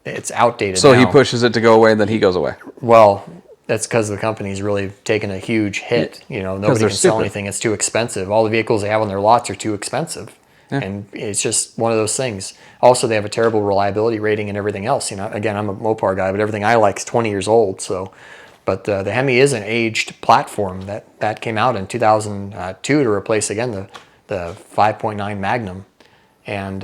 it's outdated So now. he pushes it to go away, and then he goes away. Well, that's because the company's really taken a huge hit. Nobody they're can sell stupid. anything. It's too expensive. All the vehicles they have on their lots are too expensive. Yeah. And it's just one of those things. Also, they have a terrible reliability rating and everything else. Again, I'm a Mopar guy, but everything I like is 20 years old. So, but the Hemi is an aged platform that came out in 2002 to replace again the 5.9 Magnum, and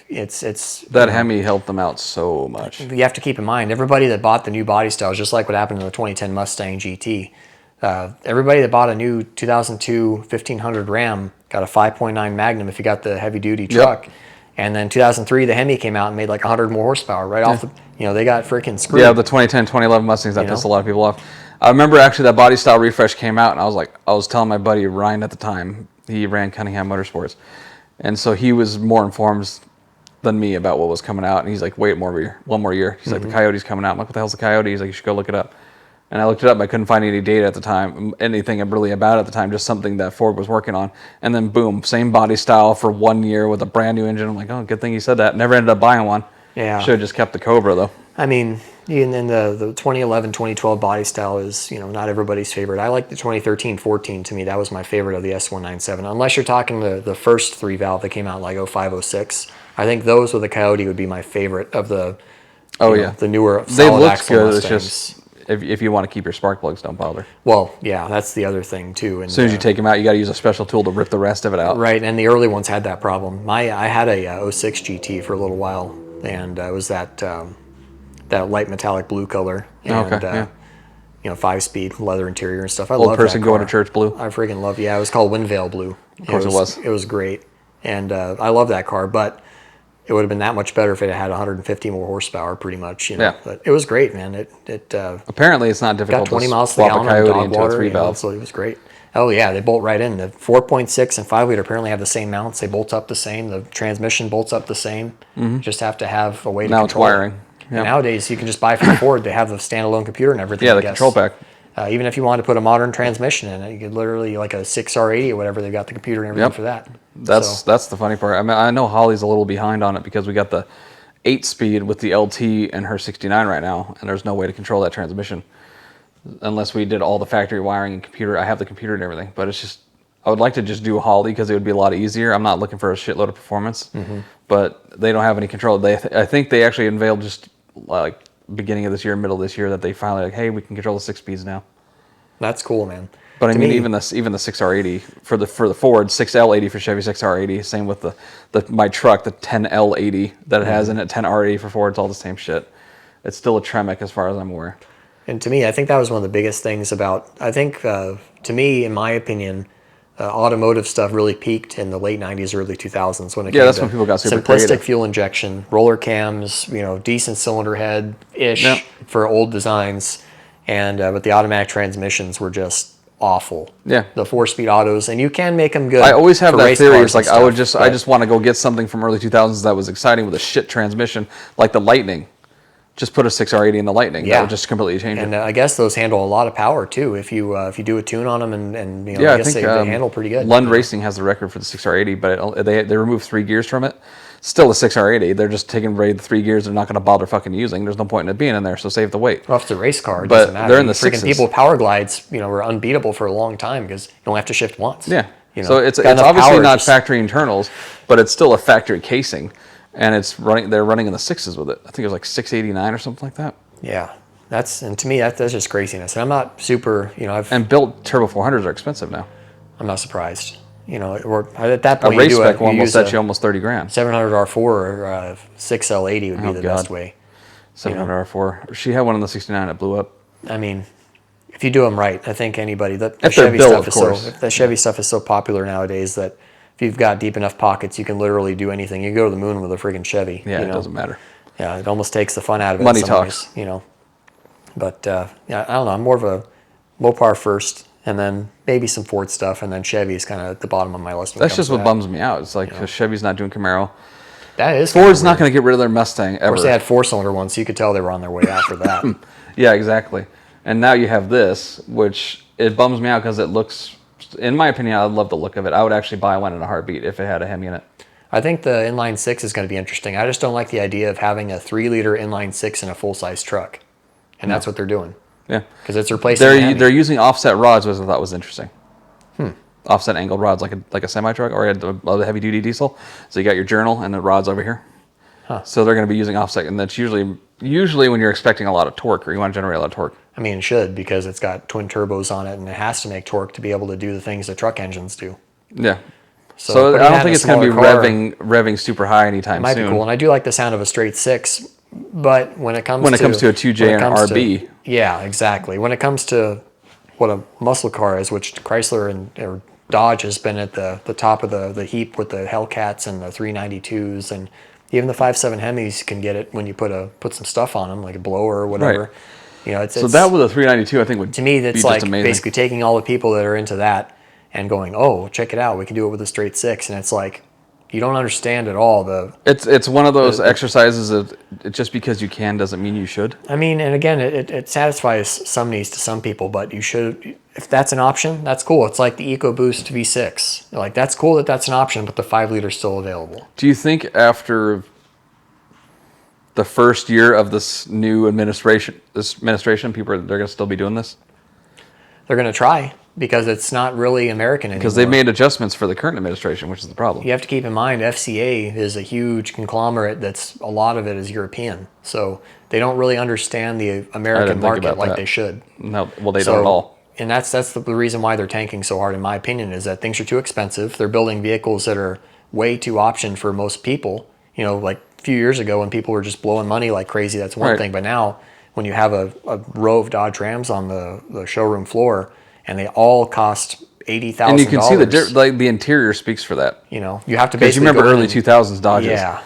it's That Hemi helped them out so much. you have to keep in mind, everybody that bought the new body styles, just like what happened in the 2010 Mustang GT, everybody that bought a new 2002 1500 Ram got a 5.9 Magnum if you got the heavy duty truck. And then 2003, the Hemi came out and made like 100 more horsepower right off the, they got freaking screwed. Yeah, the 2010, 2011 Mustangs, that pissed a lot of people off. I remember actually that body style refresh came out, and I was telling my buddy Ryan at the time, he ran Cunningham Motorsports, and so he was more informed than me about what was coming out, and he's like, wait one more year. He's like, the Coyote's coming out. I'm like, what the hell's the Coyote? He's like, you should go look it up. And I looked it up. I couldn't find any data at the time, anything really about it at the time, just something that Ford was working on. And then boom, same body style for 1 year with a brand new engine. I'm like, oh, good thing you said that. Never ended up buying one. Yeah. Should have just kept the Cobra, though. I mean, and then the 2011, 2012 body style is, not everybody's favorite. I like the 2013, 14. To me, that was my favorite of the S197. Unless you're talking the first 3-valve that came out like 05, 06. I think those with the Coyote would be my favorite of the the newer They solid look axle good. Mustangs. It's just, if you want to keep your spark plugs, don't bother. Well, yeah, that's the other thing too. And, As soon as you take them out, you got to use a special tool to rip the rest of it out. Right, and the early ones had that problem. I had a 06 GT for a little while, and it was that light metallic blue color. And, Okay, yeah. 5-speed leather interior and stuff. I Old love person that going car. to church blue. I freaking love. Yeah, it was called Windvale Blue. Of course it was. It was great, and I love that car. But it would have been that much better if it had 150 more horsepower, pretty much. Yeah. But it was great, man. It Apparently, it's not difficult got 20 to miles to the swap a gallon on Coyote dog into a water. 3-valve. So it was great. Oh yeah, they bolt right in. The 4.6 and 5-liter apparently have the same mounts. They bolt up the same. The transmission bolts up the same. Just have to have a way to Now it's control it. wiring. And Yeah. nowadays, you can just buy from Ford. They have the standalone computer and everything. Yeah, I the guess. control pack. Even if you wanted to put a modern transmission in it, you could literally, like a 6R80 or whatever, they've got the computer and everything Yep. for that. That's the funny part. I mean, I know Holly's a little behind on it because we got the 8-speed with the LT and her 69 right now, and there's no way to control that transmission unless we did all the factory wiring and computer. I have the computer and everything, but it's just, I would like to just do a Holly because it would be a lot easier. I'm not looking for a shitload of performance, but they don't have any control. I think they actually unveiled just like beginning of this year, middle of this year, that they finally like, hey, we can control the 6 speeds now. That's cool, man. But I To mean, me- even the 6R80 for the Ford, 6L80 for Chevy, 6R80. Same with my truck, the 10L80 that it has in it, 10R80 for Ford. It's all the same shit. It's still a Tremec as far as I'm aware. And to me, I think that was one of the biggest things about, to me, in my opinion, automotive stuff really peaked in the late 90s, early 2000s when it came that's to when people got super simplistic creative. fuel injection, roller cams, decent cylinder head-ish Yep. for old designs. And but the automatic transmissions were just awful. Yeah. The 4-speed autos, and you can make them good. I always have for that race theory. cars It's like and I stuff, just want to go get something from early 2000s that was exciting with a shit transmission, like the Lightning. Just put a 6R80 in the Lightning. That Yeah. would just completely change And it. I guess those handle a lot of power too. If you do a tune on them, and Yeah, I I guess think they handle pretty good. Lund Racing has the record for the 6R80, but they removed 3 gears from it. Still a 6R80. They're just taking away the 3 gears they're not going to bother fucking using. There's no point in it being in there, so save the weight. Well, if it's a race car, it But doesn't matter. they're in the Freaking sixes. people with power glides, were unbeatable for a long time because you only have to shift once. Yeah. You know, So it's got enough obviously power, not just- factory internals, but it's still a factory casing, and it's running. They're running in the 6s with it. I think it was like 689 or something like that. Yeah, and to me that's just craziness. And I'm not super, And built turbo 400s are expensive now. I'm not surprised. Or at that A point, race you spec one will use set a you almost 30 grand. 700 R4 or 6L80 would be Oh, the God. best way. 700R4. She had one in the 69 that blew up. I mean, if you do them right, I think anybody the If they're Chevy built, stuff of is course. so the Chevy stuff is so popular nowadays that if you've got deep enough pockets, you can literally do anything. You can go to the moon with a friggin' Chevy. Yeah, you it know? doesn't matter. Yeah, it almost takes the fun out of it. Money in some talks. ways, you know. But yeah, I don't know. I'm more of a Mopar first, and then maybe some Ford stuff, and then Chevy is kind of at the bottom of my list. That's just what bums me out. It's like 'cause Chevy's not doing Camaro. That is Ford's not going to get rid of their Mustang ever. Of course, they had 4-cylinder ones, so you could tell they were on their way out for that. Yeah, exactly. And now you have this, which it bums me out because it looks, in my opinion, I love the look of it. I would actually buy one in a heartbeat if it had a Hemi in it. I think the inline six is going to be interesting. I just don't like the idea of having a 3-liter inline six in a full-size truck, and that's what they're doing. Yeah, because it's replacing. the Hemi. They're using offset rods, which I thought was interesting. Offset angled rods, like a semi truck or a heavy duty diesel. So you got your journal and the rods over here. So they're going to be using offset, and that's usually when you're expecting a lot of torque or you want to generate a lot of torque. I mean, it should, because it's got twin turbos on it, and it has to make torque to be able to do the things that truck engines do. Yeah. So I don't think it's going to be revving super high anytime It might soon. be cool, and I do like the sound of a straight six. But when it comes to a 2J and an RB, yeah, exactly. When it comes to what a muscle car is, which Chrysler or Dodge has been at the top of the heap with the Hellcats and the 392s, and even the 5.7 Hemis can get it when you put some stuff on them, like a blower or whatever. Right. You know, so that with a 392, I think would to me that's be like just amazing. basically taking all the people that are into that and going, oh, check it out, we can do it with a straight six, and it's like you don't understand at all the. It's one of those exercises of just because you can doesn't mean you should. I mean, and again, it satisfies some needs to some people, but you should, if that's an option, that's cool. It's like the EcoBoost V6. Like, that's cool that that's an option, but the 5-liter is still available. Do you think after the first year of this new administration, people they're going to still be doing this? They're going to try, because it's not really American anymore. Because they've made adjustments for the current administration, which is the problem. You have to keep in mind, FCA is a huge conglomerate that's, a lot of it is European. So they don't really understand the American market like they should. No, well, they don't at all. And that's the reason why they're tanking so hard, in my opinion, is that things are too expensive. They're building vehicles that are way too option for most people. You know, like a few years ago when people were just blowing money like crazy, that's one thing. But now, when you have a row of Dodge Rams on the showroom floor, and they all cost $80,000. And you can see the interior speaks for that. You know, you have to basically. Because you remember early 2000s Dodges. Yeah.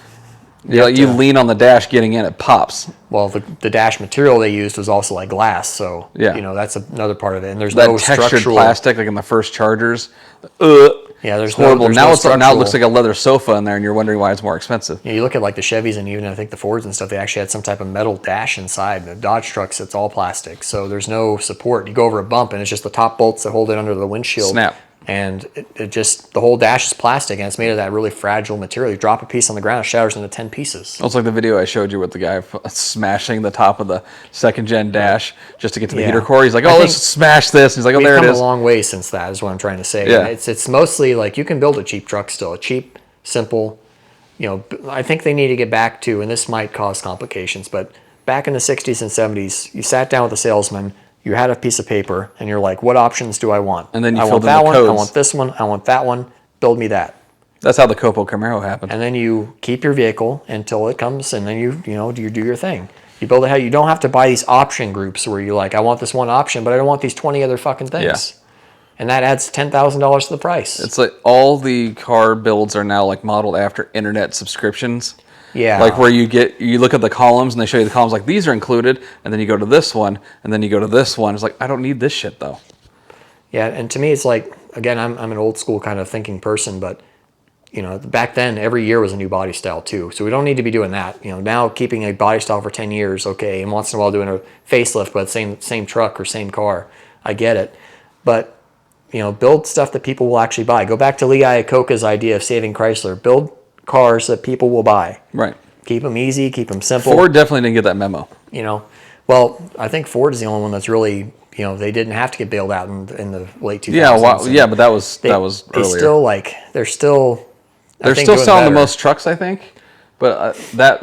You lean on the dash getting in, it pops. Well, the dash material they used was also like glass, so yeah. You know, that's another part of it. And there's that no textured structural plastic, like in the first Chargers. Yeah, there's horrible. No, now it looks like a leather sofa in there, and you're wondering why it's more expensive. Yeah, you look at like the Chevys and even I think the Fords and stuff. They actually had some type of metal dash inside. The Dodge trucks, it's all plastic, so there's no support. You go over a bump, and it's just the top bolts that hold it under the windshield. Snap. And it just, the whole dash is plastic, and it's made of that really fragile material. You drop a piece on the ground, it shatters into 10 pieces. It's like the video I showed you with the guy smashing the top of the second-gen dash just to get to the heater core. He's like, oh, let's smash this. He's like, oh, there it is. We've come a long way since that, is what I'm trying to say. Yeah. It's mostly like, you can build a cheap truck still. A cheap, simple, you know, I think they need to get back to, and this might cause complications, but back in the 60s and 70s, you sat down with a salesman, you had a piece of paper, and you're like, what options do I want? And then you I filled want in that the one, codes. I want this one, I want that one, build me that. That's how the Copo Camaro happened. And then you keep your vehicle until it comes, and then you do your thing. You build it how you don't have to buy these option groups where you're like, I want this one option, but I don't want these 20 other fucking things. Yeah. And that adds $10,000 to the price. It's like all the car builds are now like modeled after internet subscriptions. Yeah. Like where you look at the columns and they show you the columns like these are included, and then you go to this one, and then you go to this one. It's like, I don't need this shit though. Yeah, and to me it's like, again, I'm an old school kind of thinking person, but you know, back then every year was a new body style too. So we don't need to be doing that. You know, now keeping a body style for 10 years, okay, and once in a while doing a facelift but same truck or same car. I get it. But you know, build stuff that people will actually buy. Go back to Lee Iacocca's idea of saving Chrysler. Build cars that people will buy. Right. Keep them easy, keep them simple. Ford definitely didn't get that memo. You know, well, I think Ford is the only one that's really, you know, they didn't have to get bailed out in the late 2000s. Yeah, but that was earlier. They're still selling the most trucks, I think. But that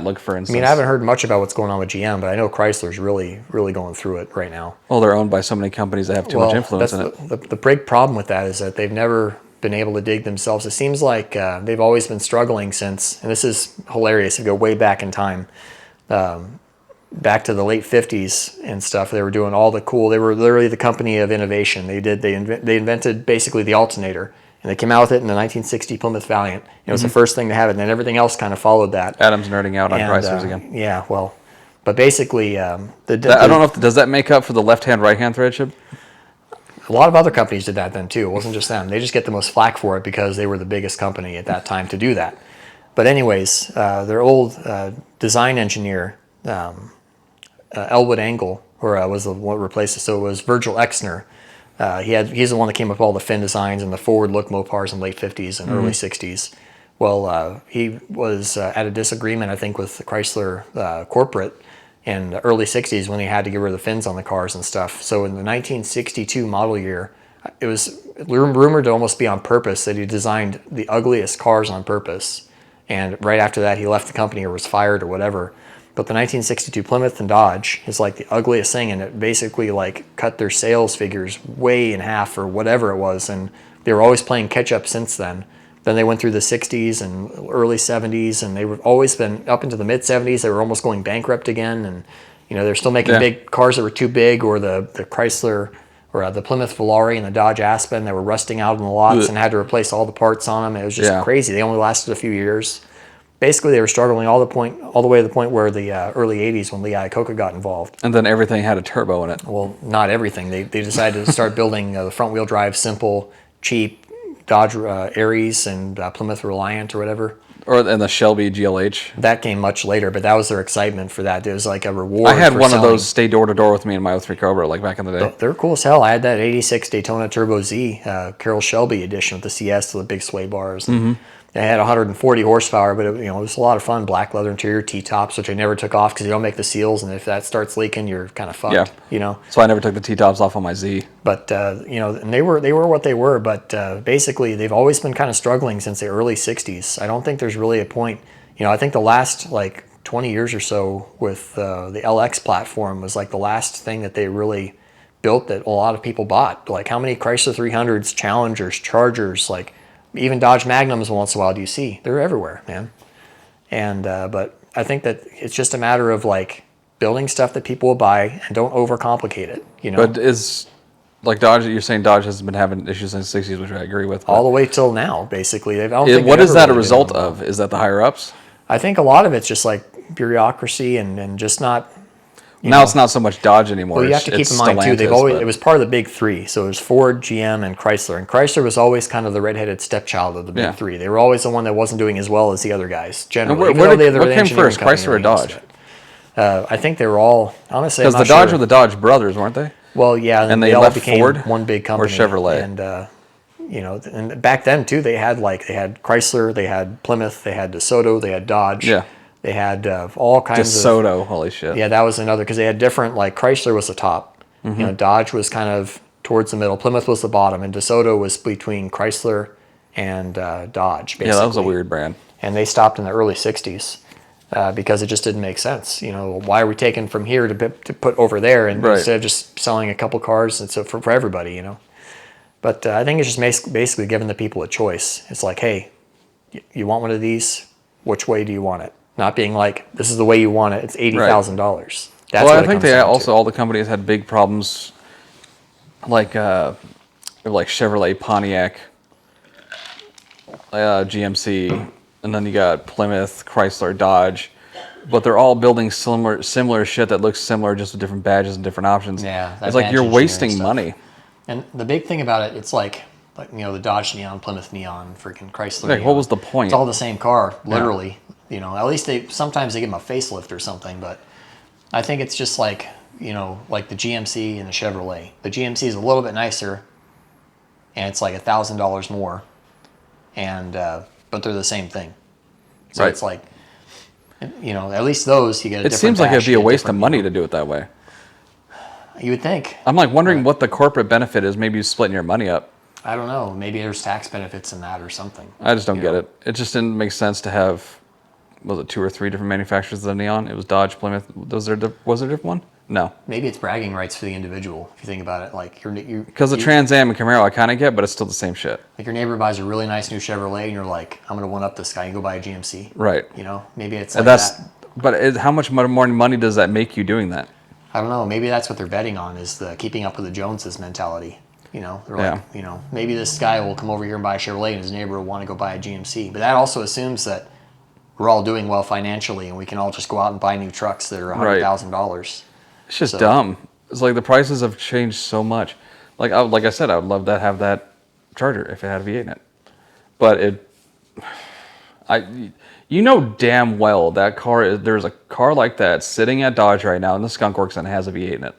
look, for instance. I mean, I haven't heard much about what's going on with GM, but I know Chrysler's really, really going through it right now. Well, they're owned by so many companies that have too much influence in it. The big problem with that is that they've never been able to dig themselves. It seems like they've always been struggling since, and this is hilarious, if you go way back in time, back to the late 50s and stuff. They were doing all the cool. They were literally the company of innovation. They invented basically the alternator, and they came out with it in the 1960 Plymouth Valiant. It was the first thing to have it, and then everything else kind of followed that. Adam's nerding out on And, Chryslers again. Yeah, well, but basically, I don't know if does that make up for the left-hand right-hand thread chip? a lot of other companies did that then too. It wasn't just them. They just get the most flack for it because they were the biggest company at that time to do that. But anyways, their old design engineer, Elwood Angle, was the one that replaced it. So it was Virgil Exner. He's the one that came up with all the fin designs and the forward look Mopars in the late 50s and early 60s. Well, he was at a disagreement, I think, with the Chrysler corporate in the early 60s when he had to get rid of the fins on the cars and stuff. So in the 1962 model year, it was rumored to almost be on purpose that he designed the ugliest cars on purpose. And right after that, he left the company or was fired or whatever. But the 1962 Plymouth and Dodge is like the ugliest thing, and it basically like cut their sales figures way in half or whatever it was. And they were always playing catch up since then. Then they went through the 60s and early 70s, and they've always been up into the mid 70s. They were almost going bankrupt again, and they're still making big cars that were too big, or the Chrysler or the Plymouth Volare and the Dodge Aspen that were rusting out in the lots and had to replace all the parts on them. It was just crazy. They only lasted a few years. Basically, they were struggling all the way to the point where the early 80s when Lee Iacocca got involved. And then everything had a turbo in it. Well, not everything. They decided to start building the front-wheel drive, simple, cheap Dodge Aries and Plymouth Reliant or whatever. And the Shelby GLH. That came much later, but that was their excitement for that. It was like a reward. I had for one selling. of those stay door to door with me in my 03 Cobra, like back in the day. They're cool as hell. I had that 86 Daytona Turbo Z Carroll Shelby edition with the CS with the big sway bars. They had 140 horsepower, but it was a lot of fun. Black leather interior, T-tops, which I never took off because you don't make the seals, and if that starts leaking, you're kind of fucked. So I never took the T-tops off on my Z. But and they were what they were. But basically, they've always been kind of struggling since the early 60s. I don't think there's really a point. I think the last 20 years or so with the LX platform was like the last thing that they really built that a lot of people bought. Like how many Chrysler 300s, Challengers, Chargers, even Dodge Magnums once in a while do you see? They're everywhere, man. And but I think that it's just a matter of building stuff that people will buy and don't overcomplicate it. But is Dodge? You're saying Dodge has been having issues since the 60s, which I agree with. All the way till now, basically. What is that a result of? Is that the higher ups? I think a lot of it's just bureaucracy and just not. Now it's not so much Dodge anymore. Well, you have to keep in mind too. It was part of the big three. So it was Ford, GM, and Chrysler. And Chrysler was always kind of the redheaded stepchild of the big three. They were always the one that wasn't doing as well as the other guys. Generally, what came first, Chrysler or Dodge? I think they were all honestly. Because the Dodge were the Dodge brothers, weren't they? Well, yeah, and they all became Ford one big company. Or Chevrolet. And and back then too, they had Chrysler, they had Plymouth, they had DeSoto, they had Dodge. Yeah. They had all kinds of DeSoto, holy shit. Yeah, that was another because they had different. Chrysler was the top. Dodge was kind of towards the middle. Plymouth was the bottom, and DeSoto was between Chrysler and Dodge. Basically. Yeah, that was a weird brand. And they stopped in the early '60s because it just didn't make sense. Why are we taking from here to put over there, and instead of just selling a couple cars and so for everybody, But I think it's just basically giving the people a choice. It's like, hey, you want one of these? Which way do you want it? Not being like, this is the way you want it. It's $80,000. Well, I think all the companies had big problems, like Chevrolet, Pontiac, GMC, and then you got Plymouth, Chrysler, Dodge, but they're all building similar shit that looks similar, just with different badges and different options. Yeah, it's like you're wasting money. And the big thing about it, it's like the Dodge Neon, Plymouth Neon, freaking Chrysler. Neon. What was the point? It's all the same car, literally. Yeah. At least sometimes they give them a facelift or something, but I think it's just like the GMC and the Chevrolet. The GMC is a little bit nicer, and it's like $1,000 more, and but they're the same thing. So it's like, at least those you get. It seems like it'd be a waste of money to do it that way. You would think. I'm wondering what the corporate benefit is. Maybe splitting your money up. I don't know. Maybe there's tax benefits in that or something. I just don't get it. It just didn't make sense to have. Was it 2 or 3 different manufacturers of the Neon? It was Dodge, Plymouth. Was there a different one? No. Maybe it's bragging rights for the individual. If you think about it, because the Trans Am and Camaro I kind of get, but it's still the same shit. Like your neighbor buys a really nice new Chevrolet, and you're like, I'm gonna one up this guy and go buy a GMC. Right. Maybe it's and that's that. But how much more money does that make you doing that? I don't know. Maybe that's what they're betting on, is the keeping up with the Joneses mentality. You know, they're like, you know, maybe this guy will come over here and buy a Chevrolet and his neighbor will want to go buy a GMC. But that also assumes that we're all doing well financially and we can all just go out and buy new trucks that are $100,000. It's just dumb. It's like the prices have changed so much. Like I said, I would love to have that Charger if it had a V8 in it. But you know damn well that there's a car like that sitting at Dodge right now in the Skunk Works and it has a V8 in it.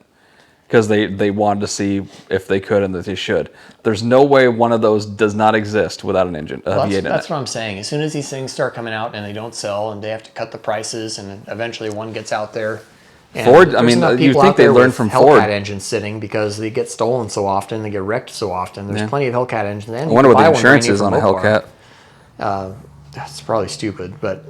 Because they wanted to see if they could and that they should. There's no way one of those does not exist without an engine, a V8 in it. That's what I'm saying. As soon as these things start coming out and they don't sell and they have to cut the prices and eventually one gets out there. Ford, I mean, you think they learn from Ford. Hellcat engines sitting because they get stolen so often, they get wrecked so often. There's plenty of Hellcat engines. I wonder what the insurance is on a Hellcat. That's probably stupid, but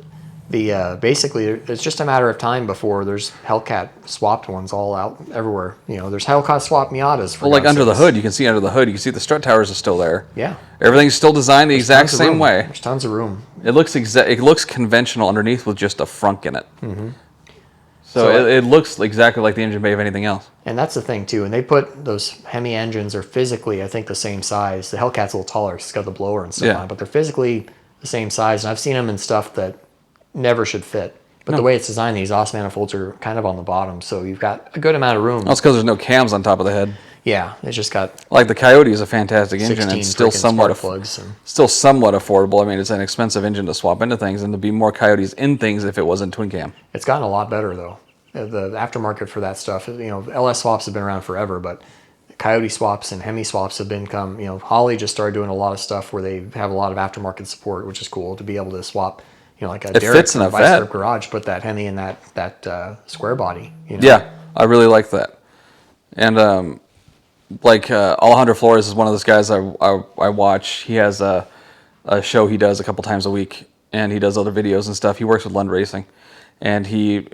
basically it's just a matter of time before there's Hellcat swapped ones all out everywhere. You know, there's Hellcat swapped Miatas. Well, like under the hood, you can see under the hood, you can see the strut towers are still there. Yeah, everything's still designed the exact same way. There's tons of room. It looks conventional underneath with just a frunk in it. Mm-hmm. So it looks exactly like the engine bay of anything else. And that's the thing too. And they put those Hemi engines are physically, I think, the same size. The Hellcat's a little taller because it's got the blower and stuff on it, but they're physically the same size. And I've seen them in stuff that never should fit. But the way it's designed, the exhaust manifolds are kind of on the bottom, so you've got a good amount of room. That's because there's no cams on top of the head. Yeah, it's just got like the Coyote is a fantastic engine. It's still somewhat affordable. I mean, it's an expensive engine to swap into things, and to be more Coyotes in things if it wasn't twin cam. It's gotten a lot better though. The aftermarket for that stuff, you know, LS swaps have been around forever, but Coyote swaps and Hemi swaps have become, you know, Holly just started doing a lot of stuff where they have a lot of aftermarket support, which is cool to be able to swap. You know, like a Derek fits in a vet garage, put that Hemi in that square body. You know? Yeah, I really like that. And Alejandro Flores is one of those guys I watch. He has a show he does a couple times a week, and he does other videos and stuff. He works with Lund Racing, and he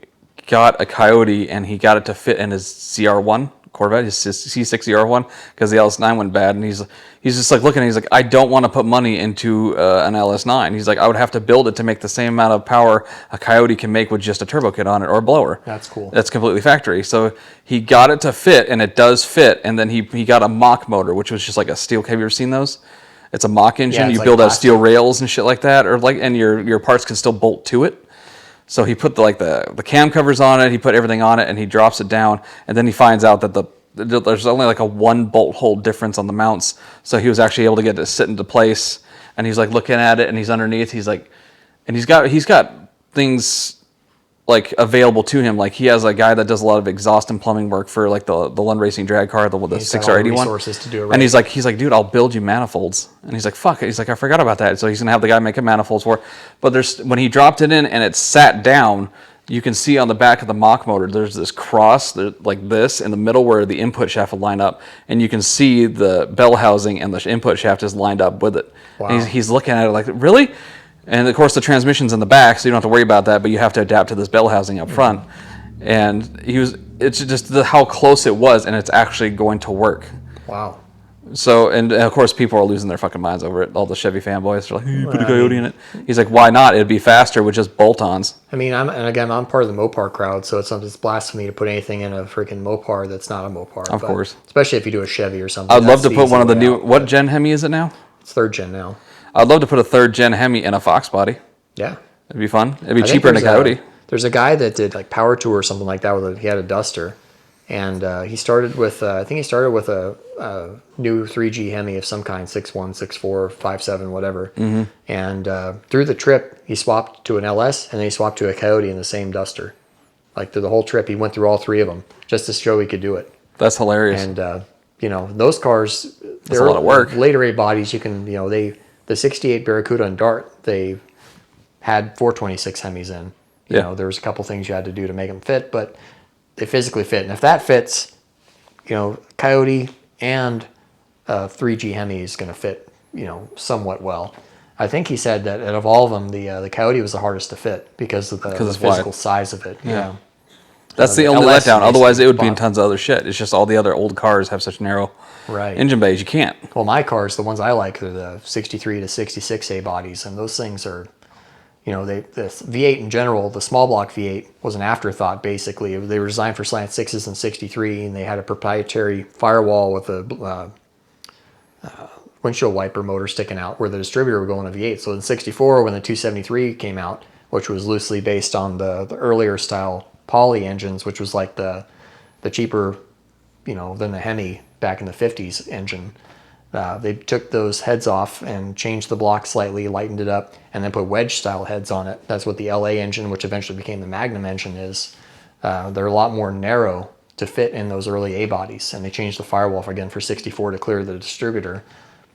got a Coyote and he got it to fit in his ZR1 Corvette, his C6 ZR1, because the LS9 went bad, and he's just like looking at it, he's like, I don't want to put money into an LS9. He's like, I would have to build it to make the same amount of power a Coyote can make with just a turbo kit on it or a blower. That's cool. That's completely factory. So he got it to fit, and it does fit, and then he got a mock motor, which was just like a steel. Have you ever seen those? It's a mock engine. You build out steel rails and shit like that, or and your parts can still bolt to it. So he put the cam covers on it, he put everything on it, and he drops it down, and then he finds out that there's only like a 1 bolt hole difference on the mounts, so he was actually able to get it to sit into place, and he's like looking at it, and he's underneath, he's like, and he's got things like available to him, like he has a guy that does a lot of exhaust and plumbing work for like the Lund Racing drag car, the 6R81, resources to do it right. And he's like, dude, I'll build you manifolds, and he's like, fuck it, he's like, I forgot about that, so he's gonna have the guy make a manifolds for it. But when he dropped it in and it sat down, you can see on the back of the mock motor, there's this cross like this in the middle where the input shaft will line up, and you can see the bell housing and the input shaft is lined up with it. Wow. And he's looking at it like, really? And of course the transmission's in the back, so you don't have to worry about that, but you have to adapt to this bell housing up front. And it's just how close it was, and it's actually going to work. Wow. So, and of course people are losing their fucking minds over it. All the Chevy fanboys are like, hey, put a Coyote in it. He's like, why not? It'd be faster with just bolt-ons. I mean, I'm part of the Mopar crowd, so it's blasphemy to put anything in a freaking Mopar that's not a Mopar. Of course. Especially if you do a Chevy or something. I'd love to put one of the new, what gen Hemi is it now? It's 3rd gen now. I'd love to put a 3rd gen Hemi in a Fox body. Yeah. It'd be fun. It'd be cheaper than a Coyote. There's a guy that did like Power Tour or something like that. He had a Duster, and he started with I think he started with a new 3G Hemi of some kind, 6.1, 6.4, 5.7, whatever. Mm-hmm. And through the trip, he swapped to an LS, and then he swapped to a Coyote in the same Duster. Like through the whole trip, he went through all 3 of them just to show he could do it. That's hilarious. And you know, those cars, they're a lot of work. Later A bodies, you can, you know, the 68 Barracuda and Dart, they had 426 Hemis in. You know, there was a couple things you had to do to make them fit, but they physically fit. And if that fits, you know, Coyote and 3G Hemi is going to fit, you know, somewhat well. I think he said that out of all of them, the Coyote was the hardest to fit because of the physical size of it. Yeah. That's the only letdown. Otherwise, it would be in tons of other shit. It's just all the other old cars have such narrow engine bays. You can't. Well, my cars, the ones I like, are the 63 to 66 A bodies, and those things are, this V8 in general, the small block V8 was an afterthought basically. They were designed for slant sixes in '63, and they had a proprietary firewall with a windshield wiper motor sticking out where the distributor would go in a V8. So in '64, when the 273 came out, which was loosely based on the earlier style poly engines, which was like the cheaper, than the Hemi back in the '50s engine. They took those heads off and changed the block slightly, lightened it up, and then put wedge style heads on it. That's what the LA engine, which eventually became the Magnum engine, is. They're a lot more narrow to fit in those early A bodies, and they changed the firewall for '64 to clear the distributor.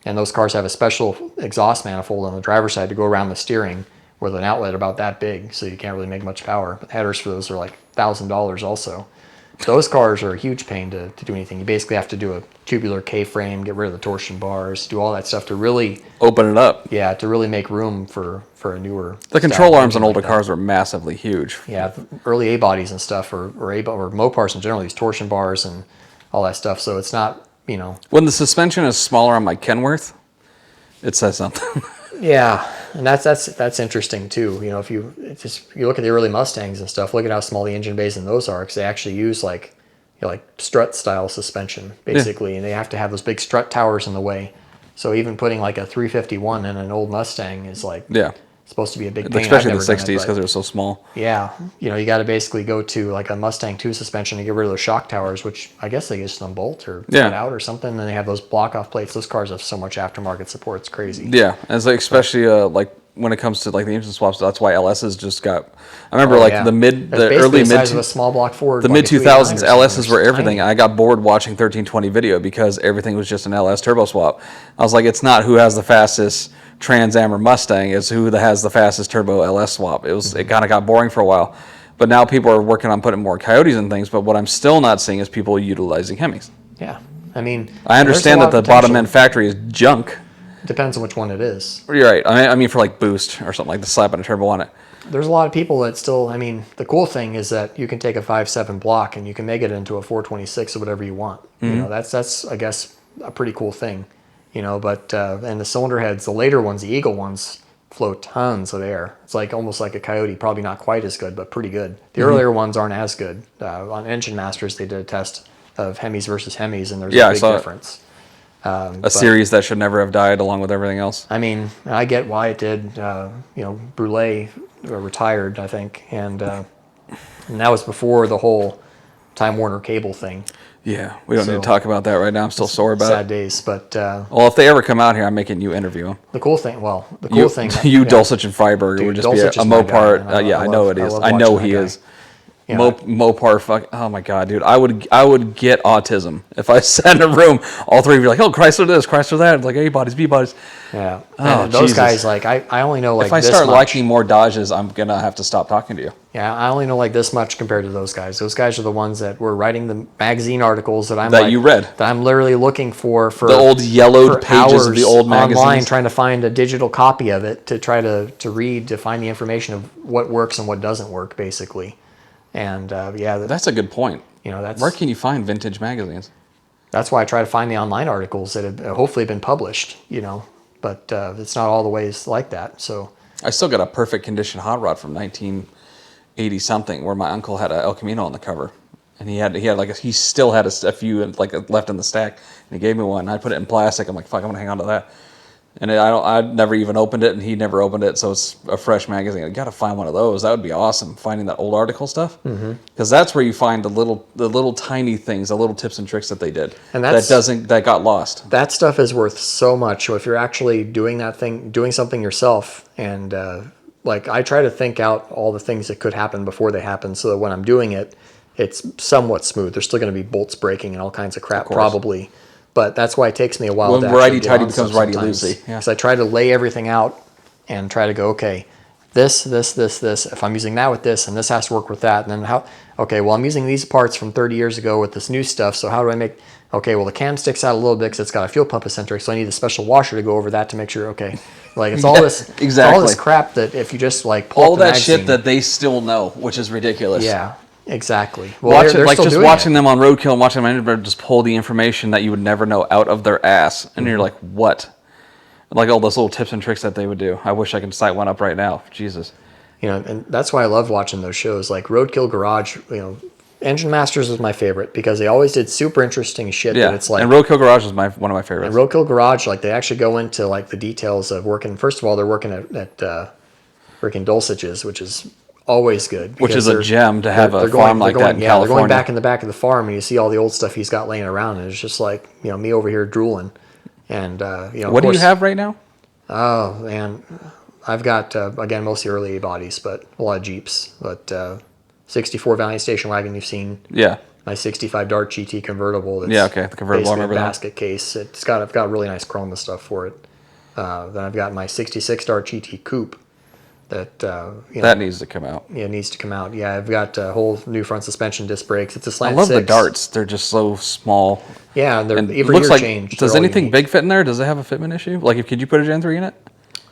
And those cars have a special exhaust manifold on the driver's side to go around the steering with an outlet about that big, so you can't really make much power. But headers for those are like $1,000 also. Those cars are a huge pain to do anything. You basically have to do a tubular K-frame, get rid of the torsion bars, do all that stuff to really Open it up. Yeah, to really make room for a newer. The control arms on on older cars were massively huge. Yeah, early A bodies and stuff, or Mopars in general, these torsion bars and all that stuff. So it's not, When the suspension is smaller on my Kenworth, it says something. Yeah, and that's interesting too. If you look at the early Mustangs and stuff, look at how small the engine bays in those are, because they actually use like strut style suspension basically, and they have to have those big strut towers in the way. So even putting like a 351 in an old Mustang is supposed to be a big pain. Especially in the '60s because they were so small. Yeah, you got to basically go to like a Mustang 2 suspension to get rid of those shock towers, which I guess they use some bolt or cut out or something. And they have those block off plates. Those cars have so much aftermarket support, it's crazy. Yeah, and it's like especially like when it comes to like the engine swaps, that's why LSs just got. I remember the early size of a small block Ford. The mid 2000s LSs were everything. I got bored watching 1320 video because everything was just an LS turbo swap. I was like, it's not who has the fastest Trans Am or Mustang, it's who has the fastest turbo LS swap. It kind of got boring for a while, but now people are working on putting more Coyotes and things. But what I'm still not seeing is people utilizing Hemis. Yeah, I mean, I understand that the bottom end factory is junk. Depends on which one it is. You're right. I mean, for like boost or something like the slapping a turbo on it. There's a lot of people that still. I mean, the cool thing is that you can take a 5.7 block and you can make it into a 426 or whatever you want. That's I guess a pretty cool thing. But and the cylinder heads, the later ones, the Eagle ones, flow tons of air. It's like almost like a Coyote, probably not quite as good, but pretty good. The earlier ones aren't as good. On Engine Masters, they did a test of Hemis versus Hemis, and there's a big difference. A series that should never have died along with everything else. I mean, I get why it did. Brule retired, I think, and that was before the whole Time Warner cable thing. Yeah, we don't need to talk about that right now. I'm still sore about sad it. Days, but well, if they ever come out here, I'm making you interview them. The cool thing, Dulcich and Freiberger would just be a Mopar. I know it is. I know he is. Mopar, fuck. Oh my god, dude! I would get autism if I sat in a room. All three of you are like, oh, Chrysler this, Chrysler that. It's like A bodies, B bodies. Yeah. Oh, and those guys, like I only know like. If I start liking more Dodges, I'm gonna have to stop talking to you. Yeah, I only know like this much compared to those guys. Those guys are the ones that were writing the magazine articles that you read. That I'm literally looking for the old yellowed pages of the old magazines. Online, trying to find a digital copy of it to try to read to find the information of what works and what doesn't work, basically. And that's a good point. Where can you find vintage magazines? That's why I try to find the online articles that have hopefully been published. But it's not all the ways like that. So I still got a perfect condition hot rod from 1980 something, where my uncle had a El Camino on the cover, and he still had a few left in the stack, and he gave me one. I put it in plastic. I'm like, fuck, I'm gonna hang on to that. And I never even opened it, and he never opened it, so it's a fresh magazine. I got to find one of those. That would be awesome, finding that old article stuff, because that's where you find the little tiny things, the little tips and tricks that they did, and that got lost. That stuff is worth so much. So if you're actually doing something yourself, and I try to think out all the things that could happen before they happen, so that when I'm doing it, it's somewhat smooth. There's still going to be bolts breaking and all kinds of crap, probably. But that's why it takes me a while. When righty-tighty becomes righty-loosey. Because I try to lay everything out and try to go, okay, this. If I'm using that with this, and this has to work with that, and then I'm using these parts from 30 years ago with this new stuff, so how do I make, the cam sticks out a little bit because it's got a fuel pump eccentric, so I need a special washer to go over that to make sure, it's all this exactly. It's all this crap that if you just pull all up the that magazine, shit that they still know, which is ridiculous. Yeah. Exactly. Well, watching them on Roadkill and watching them just pull the information that you would never know out of their ass, and you're like, what? Like all those little tips and tricks that they would do. I wish I could cite one up right now. Jesus. And that's why I love watching those shows. Like Roadkill Garage, Engine Masters was my favorite because they always did super interesting shit. Yeah, That it's like, and Roadkill Garage is one of my favorites. and Roadkill Garage, like they actually go into like the details of working. First of all, they're working at freaking Dulcich's, which is always good. Which is a they're- gem to have they're a farm like that in They're California. going back in the back of the farm, and you see all the old stuff he's got laying around, and it's just like me over here drooling. And What do you have right now? Oh man, I've got again mostly early A bodies, but a lot of Jeeps. But 64 Valiant station wagon you've seen. Yeah. My 65 Dart GT convertible. That's Yeah, okay, the convertible, I basically a remember that. basket case. I've got really nice chrome and stuff for it. Then I've got my 66 Dart GT coupe. That needs to come out. yeah, needs to come out. Yeah, I've got a whole new front suspension disc brakes. It's a I slant love the six. darts. They're just so small. Yeah, and they're And every looks year like, change. does They're all anything unique. big fit in there? Does it have a fitment issue? Like, could you put a Gen 3 in it?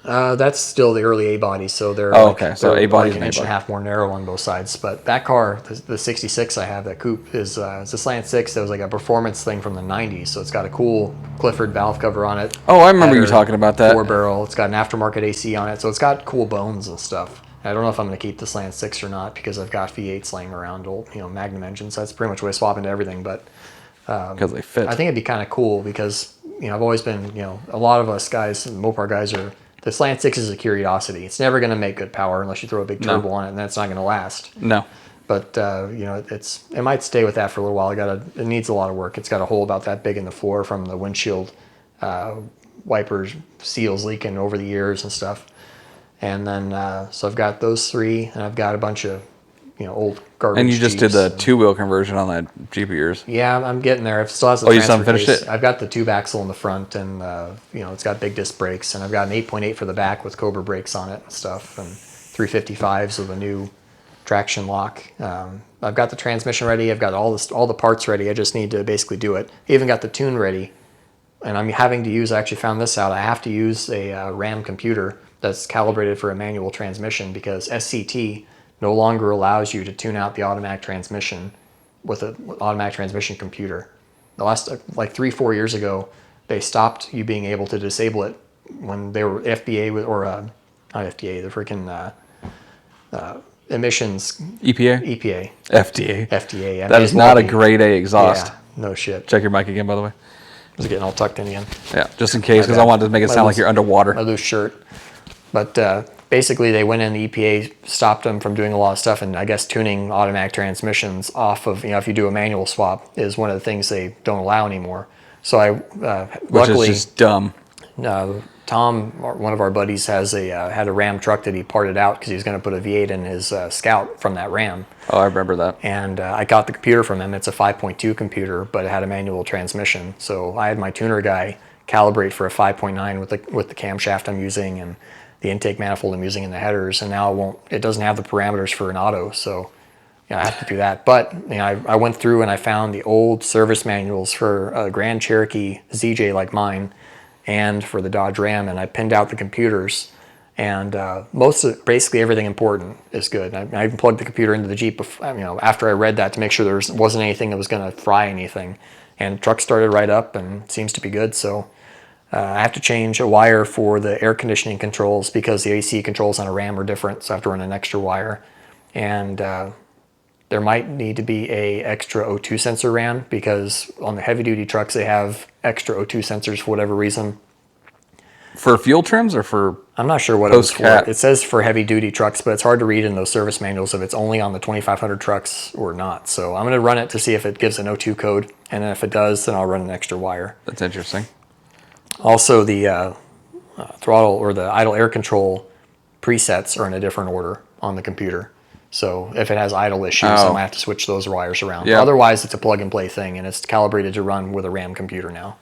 That's still the early A bodies, so they're Oh, okay. So they're A bodies like and an A inch and a body. half more narrow on both sides. But that car, the 66 I have, that coupe is it's a slant six. That was like a performance thing from the 90s. So it's got a cool Clifford valve cover on it. Oh, I remember you Header, talking about that. 4-barrel. It's got an aftermarket AC on it, so it's got cool bones and stuff. I don't know if I'm going to keep the slant six or not because I've got V8s laying around, old Magnum engines. That's pretty much what I swap into everything. But Because they fit. I think it'd be kind of cool because I've always been a lot of us guys, Mopar guys, are the slant six is a curiosity. It's never going to make good power unless you throw a big turbo on it, and that's not going to last. No. But it might stay with that for a little while. It needs a lot of work. It's got a hole about that big in the floor from the windshield wipers seals leaking over the years and stuff. And then so I've got those three, and I've got a bunch of old garbage. And you just did Jeeps the and- two-wheel conversion on that Jeep of yours. Yeah, I'm getting there. It still has the Oh, you still haven't transfer finished case. it? I've got the tube axle in the front, and it's got big disc brakes, and I've got an 8.8 for the back with Cobra brakes on it and stuff, and 355s with a new traction lock. I've got the transmission ready. I've got all the parts ready. I just need to basically do it. I even got the tune ready, and I'm having to use. I actually found this out. I have to use a RAM computer that's calibrated for a manual transmission because SCT no longer allows you to tune out the automatic transmission with an automatic transmission computer. The last, like 3-4 years ago, they stopped you being able to disable it when they were FBA not FDA, the freaking emissions EPA? EPA, FDA. FDA. That is not a grade A exhaust. Yeah, no shit. Check your mic again, by the way. It's getting all tucked in again. Yeah, just in case, because I bad. wanted to make it My sound like loose- you're My underwater. loose shirt. But basically, they went in. The EPA stopped them from doing a lot of stuff, and I guess tuning automatic transmissions off of if you do a manual swap is one of the things they don't allow anymore. So I Which luckily is just dumb. Tom, one of our buddies, had a Ram truck that he parted out because he was going to put a V8 in his Scout from that Ram. Oh, I remember that. And I got the computer from him. It's a 5.2 computer, but it had a manual transmission. So I had my tuner guy calibrate for a 5.9 with the camshaft I'm using and the intake manifold I'm using in the headers. And now it doesn't have the parameters for an auto, so I have to do that. But I went through and I found the old service manuals for a Grand Cherokee ZJ like mine and for the Dodge Ram, and I pinned out the computers. And basically everything important is good. I even plugged the computer into the Jeep, after I read that to make sure there wasn't anything that was going to fry anything. And the truck started right up and it seems to be good. So I have to change a wire for the air conditioning controls because the AC controls on a Ram are different. So I have to run an extra wire. And there might need to be a extra O2 sensor ran because on the heavy duty trucks they have extra O2 sensors for whatever reason. For fuel trims or for... I'm not sure what it was for. Post-cat. It says for heavy duty trucks, but it's hard to read in those service manuals if it's only on the 2500 trucks or not. So I'm going to run it to see if it gives an O2 code, and then if it does, then I'll run an extra wire. That's interesting. Also, the throttle or the idle air control presets are in a different order on the computer. So if it has idle issues, I might have to switch those wires around. Yeah. Otherwise, it's a plug and play thing, and it's calibrated to run with a RAM computer now.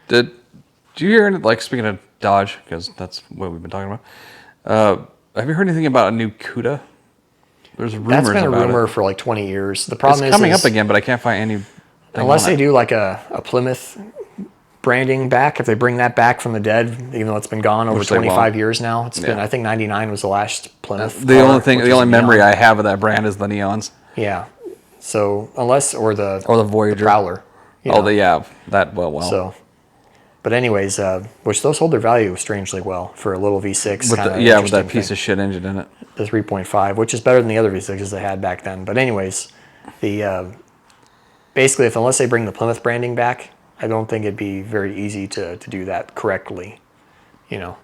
Did you hear, speaking of Dodge, because that's what we've been talking about, have you heard anything about a new CUDA? There's rumors That's been a about rumor it. for like 20 years. The problem It's coming is up again, but I can't find any... unless they do like a Plymouth branding back, if they bring that back from the dead, even though it's been gone over Which they 25 won't. years now. It's been, I think 99 was the last Plymouth. The car, only which the is only a memory neon. I have of that brand is the neons. Yeah. So unless, or the Or the Voyager. Prowler. Oh, that well. So But anyways, which those hold their value strangely well for a little V6. With kinda with that interesting piece thing. of shit engine in it. The 3.5, which is better than the other V6s they had back then. But anyways, the basically, unless they bring the Plymouth branding back, I don't think it'd be very easy to do that correctly, you know,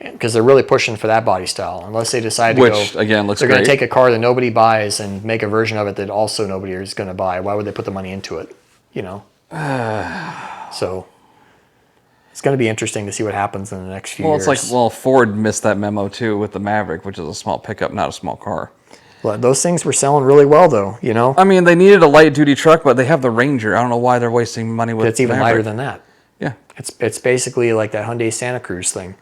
because they're really pushing for that body style. Unless they decide to Which, go, again, looks they're going great. to take a car that nobody buys and make a version of it that also nobody is going to buy. Why would they put the money into it, you know? So it's going to be interesting to see what happens in the next few years. It's like, Ford missed that memo too with the Maverick, which is a small pickup, not a small car. Well, those things were selling really well, though, you know? I mean, they needed a light duty truck, but they have the Ranger. I don't know why they're wasting money with It's even Maverick. lighter than that. Yeah. It's basically like that Hyundai Santa Cruz thing,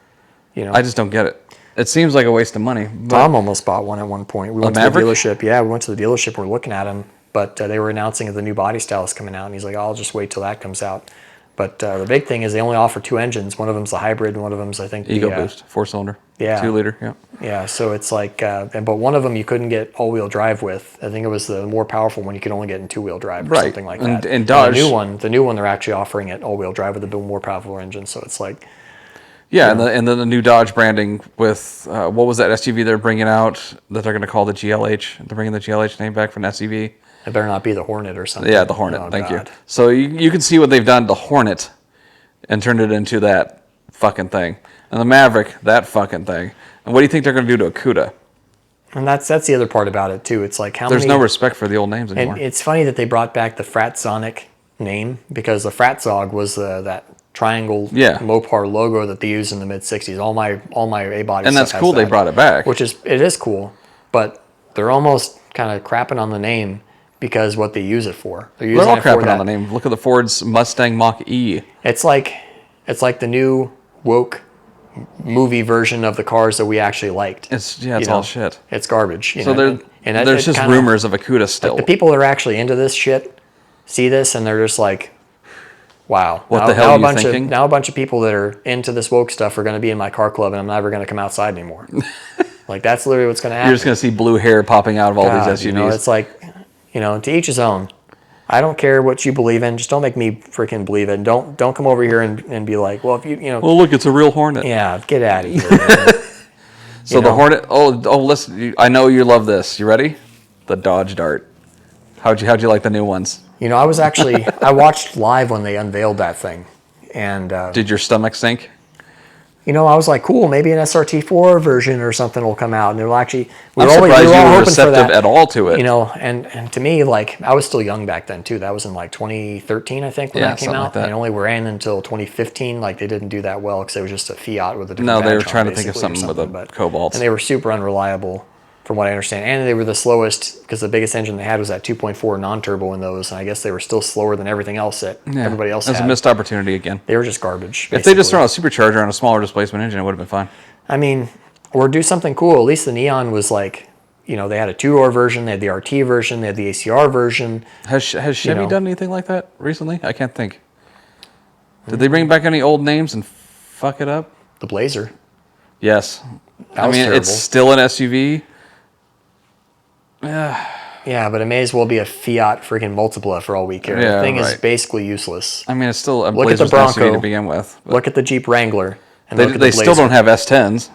you know? I just don't get it. It seems like a waste of money. But Tom almost bought one at one point. We went to the Maverick? dealership. Yeah, we went to the dealership. We're looking at them, but they were announcing that the new body style is coming out, and he's like, "I'll just wait till that comes out." But the big thing is they only offer 2 engines. One of them's the hybrid, and one of them's, I think, Ego the Boost, 4-cylinder, yeah. 2-liter. Yeah. Yeah, so it's like, but one of them you couldn't get all-wheel drive with. I think it was the more powerful one you could only get in 2-wheel drive or Right. something like And- that. and Dodge- the new one, they're actually offering it all-wheel drive with a bit more powerful engine. So it's like, Yeah, and then the new Dodge branding with what was that SUV they're bringing out that they're going to call the GLH? They're bringing the GLH name back from an SUV. it better not be the Hornet or something. Yeah, the Hornet. Oh, Thank you. God. So you can see what they've done to Hornet and turned it into that fucking thing, and the Maverick, that fucking thing. And what do you think they're going to do to a Cuda? And that's the other part about it too. It's like how There's many. no respect for the old names anymore. And it's funny that they brought back the Fratsonic name because the Fratzog was that triangle Mopar logo that they used in the mid '60s. All my A-body And stuff that's has cool they that, brought it back. it is cool, but they're almost kind of crapping on the name because what they use it for. They're all it for crapping that. on the name. Look at the Ford's Mustang Mach-E. It's like the new woke movie version of the cars that we actually liked. It's you all know? shit. It's garbage. You So know? And there's just kinda, rumors of a Cuda still. the people that are actually into this shit see this and they're just like, wow. What the hell are you thinking? Now a bunch of people that are into this woke stuff are going to be in my car club and I'm never going to come outside anymore. Like, that's literally what's going to happen. You're just going to see blue hair popping out of all God, these SUVs. You know, it's like, you know, to each his own. I don't care what you believe in. Just don't make me freaking believe it. And don't come over here and be like, well, if you know. Well, look, it's a real Hornet. Yeah, get out of here. Man. So the Hornet. Oh, listen. I know you love this. You ready? The Dodge Dart. How'd you like the new ones? You know, I watched live when they unveiled that thing, and Did your stomach sink? you know, I was like, cool, maybe an SRT4 version or something will come out, and it'll actually. I'm surprised you were receptive at all to it. You know, and to me, like, I was still young back then too. That was in like 2013, I think, when that came out. Like that. And it only ran until 2015. Like, they didn't do that well because it was just a Fiat with a different. No, they were badge on, trying to think of basically, or something with a but- Cobalt. And they were super unreliable, from what I understand. And they were the slowest because the biggest engine they had was that 2.4 non-turbo in those, and I guess they were still slower than everything else that everybody else That's had. a missed opportunity again. They were just garbage. If they just basically. throw a supercharger on a smaller displacement engine, it would have been fine. I mean, or do something cool. At least the Neon was like, you know, they had a 2-door version, they had the RT version, they had the ACR version. Has Chevy know. done anything like that recently? I can't think. Did they bring back any old names and fuck it up? The Blazer. Yes. That was it's terrible. still an SUV. Yeah, but it may as well be a Fiat freaking Multipla for all we care. Yeah, the thing is right. basically useless. I mean, it's still a Look at the Blazer's an SUV Bronco. to begin with. but Look at the Jeep Wrangler. And They, look at they the still Blazer. don't have S10s,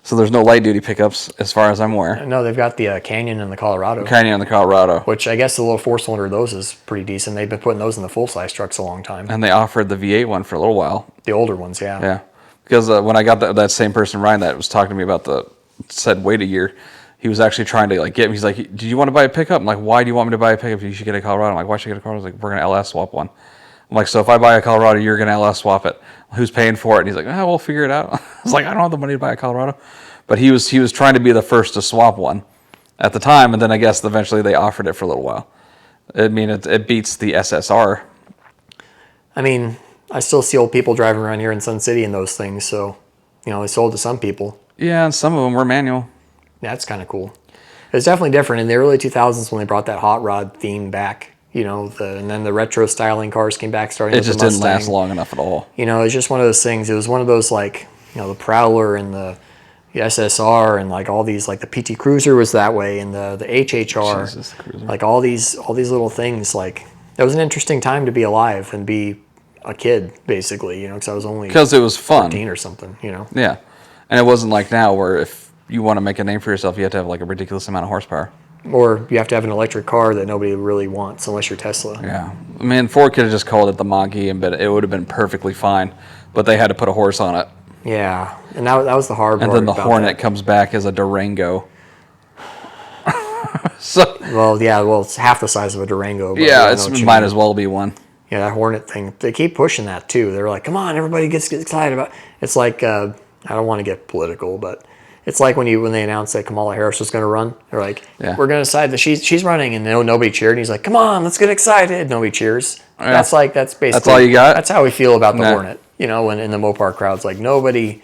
so there's no light duty pickups as far as I'm aware. No, they've got the Canyon and the Colorado. Canyon and the Colorado. Which I guess the little 4-cylinder of those is pretty decent. They've been putting those in the full-size trucks a long time. And they offered the V8 one for a little while. The older ones, yeah. Yeah. Because when I got that same person, Ryan, that was talking to me about said wait a year, he was actually trying to like get me. He's like, "Did you want to buy a pickup?" I'm like, "Why do you want me to buy a pickup? You should get a Colorado." I'm like, "Why should I get a Colorado?" He's like, "We're gonna LS swap one." I'm like, "So if I buy a Colorado, you're gonna LS swap it. Who's paying for it?" And he's like, "We'll figure it out." I was like, "I don't have the money to buy a Colorado," but he was trying to be the first to swap one at the time, and then I guess eventually they offered it for a little while. I mean, it beats the SSR. I mean, I still see old people driving around here in Sun City in those things, so, you know, they sold to some people. Yeah, and some of them were manual. That's kind of cool. It's definitely different in the early 2000s when they brought that hot rod theme back, you know, and then the retro styling cars came back starting It with just the didn't Mustang. last long enough at all. You know, it's just one of those things. It was one of those, like, you know, the Prowler and the SSR and like all these, like the PT Cruiser was that way, and the HHR, Jesus, the Cruiser. like all these little things. Like, it was an interesting time to be alive and be a kid, basically, because I was only Because it was fun. 14 or something, Yeah. And it wasn't like now where if you want to make a name for yourself, you have to have like a ridiculous amount of horsepower. Or you have to have an electric car that nobody really wants unless you're Tesla. Yeah. I mean, Ford could have just called it the Mach-E and it would have been perfectly fine. But they had to put a horse on it. Yeah, and that was the hard part. And then the about Hornet that. comes back as a Durango. So Well, it's half the size of a Durango. But yeah, I know it what you might mean. as well be one. Yeah, that Hornet thing. They keep pushing that too. They're like, "Come on, everybody gets excited about." It's like I don't want to get political, but it's like when they announced that Kamala Harris was going to run. They're like, Yeah. "We're going to decide that she's running," and nobody cheered. And he's like, "Come on, let's get excited." Nobody cheers. Yeah. That's basically all you got? That's how we feel about the Nah. Hornet. When in the Mopar crowd's like nobody.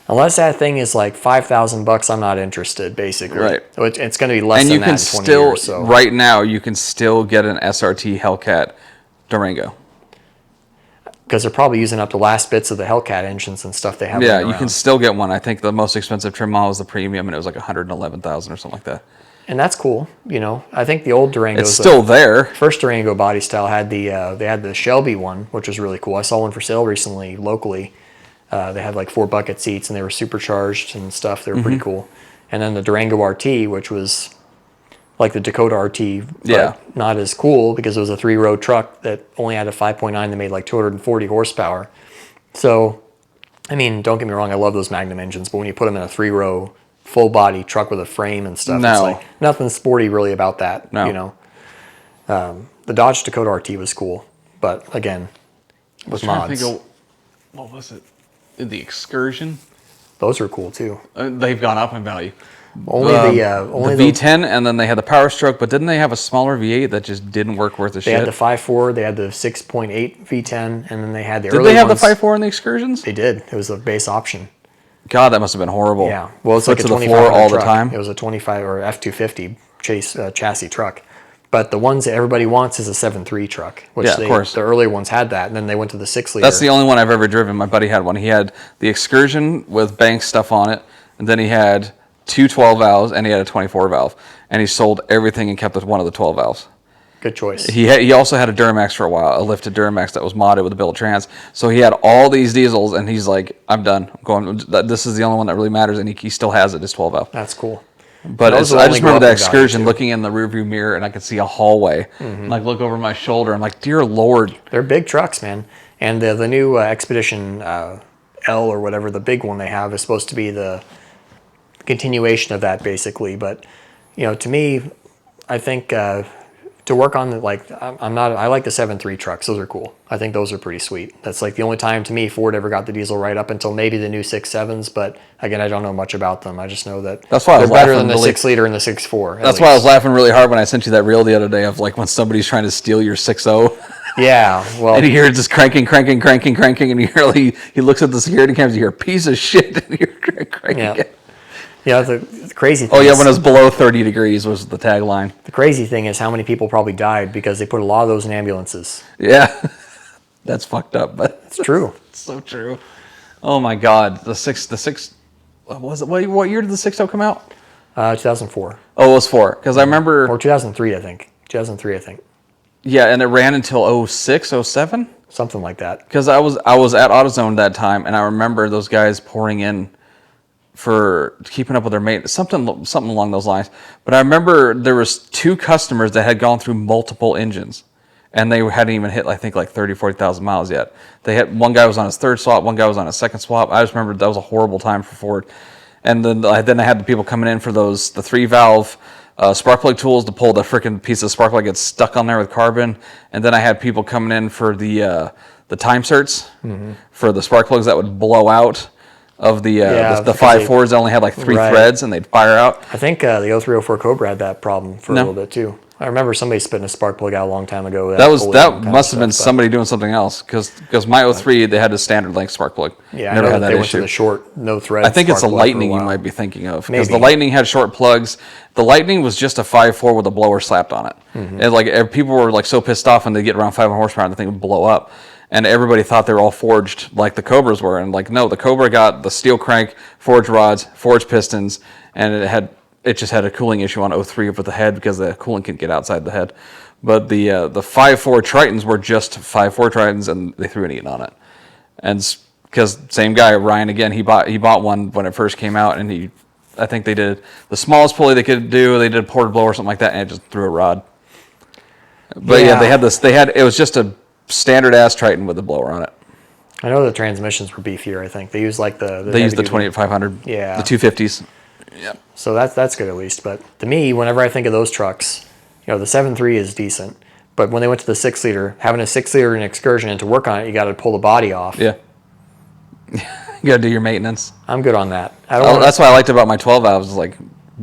Unless that thing is like $5,000, I'm not interested. Basically, Right. It's going to be less And than you that can in 20 still, years. So. right now, you can still get an SRT Hellcat Durango. Because they're probably using up the last bits of the Hellcat engines and stuff they have. Yeah, laying you can around. still get one. I think the most expensive trim model was the premium, and it was like $111,000 or something like that. And that's cool. I think the old Durango. It's still there. First Durango body style had they had the Shelby one, which was really cool. I saw one for sale recently locally. They had like 4 bucket seats and they were supercharged and stuff. They were pretty cool. And then the Durango RT, which was like the Dakota RT, but Yeah. not as cool because it was a 3-row truck that only had a 5.9 that made like 240 horsepower. So, I mean, don't get me wrong, I love those Magnum engines, but when you put them in a 3-row full body truck with a frame and stuff, it's No. like nothing sporty really about that. No. The Dodge Dakota RT was cool, but again, with mods, what was it? The Excursion. those are cool too. They've gone up in value. Only the V10, and then they had the Power Stroke, but didn't they have a smaller V8 that just didn't work worth a They shit? had the 5.4, they had the 6.8 V10, and then they had the Did early they have ones. the 5.4 in the Excursions? They did. It was a base option. God, that must have been horrible. Yeah. Well, it's Foot like a to the 25 floor all the truck. time. It was a 25 or F250 chassis truck. But the ones that everybody wants is a 7.3 truck, which Yeah, of course. the early ones had that, and then they went to the 6-liter. That's the only one I've ever driven. My buddy had one. He had the Excursion with bank stuff on it, and then he had 2 12 valves, and he had a 24 valve. And he sold everything and kept one of the 12 valves. Good choice. He also had a Duramax for a while, a lifted Duramax that was modded with a billet trans. So he had all these diesels, and he's like, I'm done. I'm going. This is the only one that really matters, and he still has it. It's 12 valve. That's cool. But Those I will just only go remember up that in value, Excursion, too. looking in the rearview mirror, and I could see a hallway. And like look over my shoulder. I'm like, dear Lord. They're big trucks, man. And the new Expedition L or whatever, the big one they have, is supposed to be the continuation of that, basically. But to me, I think to work on I like the 7.3 trucks. Those are cool. I think those are pretty sweet. That's like the only time to me Ford ever got the diesel right, up until maybe the new 6.7s. But again, I don't know much about them. I just know that That's why I they're was better laughing than the really- 6-liter and the 6.4. That's why I was laughing really hard when I sent you that reel the other day of like when somebody's trying to steal your 6.0. Yeah, well, And you hear it just cranking, and you hear he looks at the security cameras, you hear piece of shit, and you're cranking yeah, it. yeah. The crazy thing. Oh yeah, is, when it was below 30 degrees was the tagline. the crazy thing is how many people probably died because they put a lot of those in ambulances. Yeah, that's fucked up, but It's true. it's so true. Oh my God, the six. What was it? What year did the 6.0 come out? 2004 Oh, it was 4. Because I remember. or 2003, I think. 2003, I think. Yeah, and it ran until 06, 07? Something like that. Because I was at AutoZone that time, and I remember those guys pouring in for keeping up with their maintenance, something along those lines. But I remember there was 2 customers that had gone through multiple engines, and they hadn't even hit, I think, like 30, 40,000 miles yet. They had one guy was on his 3rd swap, one guy was on his 2nd swap. I just remember that was a horrible time for Ford. And then I had the people coming in for the 3-valve spark plug tools to pull the freaking piece of spark plug gets stuck on there with carbon. And then I had people coming in for the time certs for the spark plugs that would blow out of the because 5.4s that only had like 3 Right. threads and they'd fire out. I think the 0304 Cobra had that problem for a No. little bit too. I remember somebody spitting a spark plug out a long time ago. That fully must have been stuff, but- somebody doing something else because my 03 they had a standard length spark plug. Yeah, I Never know had that that they went to issue. the short, no thread. I think it's a spark plug for Lightning you while. might be thinking of because the Maybe. Lightning had short plugs. The Lightning was just a 5.4 with a blower slapped on it, and like people were like so pissed off when they get around 500 horsepower, the thing would blow up, and everybody thought they were all forged like the Cobras were, and like no, the Cobra got the steel crank, forged rods, forged pistons, and it just had a cooling issue on 03 with the head because the coolant couldn't get outside the head. But the 5.4 Tritons were just 5.4 Tritons, and they threw an Eaton on it. And because same guy, Ryan, again, he bought one when it first came out, and I think they did the smallest pulley they could do. They did a ported blow or something like that, and it just threw a rod. But yeah, they had this. It was just a standard ass Triton with a blower on it. I know the transmissions were beefier. I think they used like they used the 28500. Yeah, the 250s. Yeah. So that's good at least. But to me, whenever I think of those trucks, the 7.3 is decent. But when they went to the 6-liter, having a 6-liter in Excursion and to work on it, you got to pull the body off. Yeah. You got to do your maintenance. I'm good on that. That's what I liked about my 12 valves, is like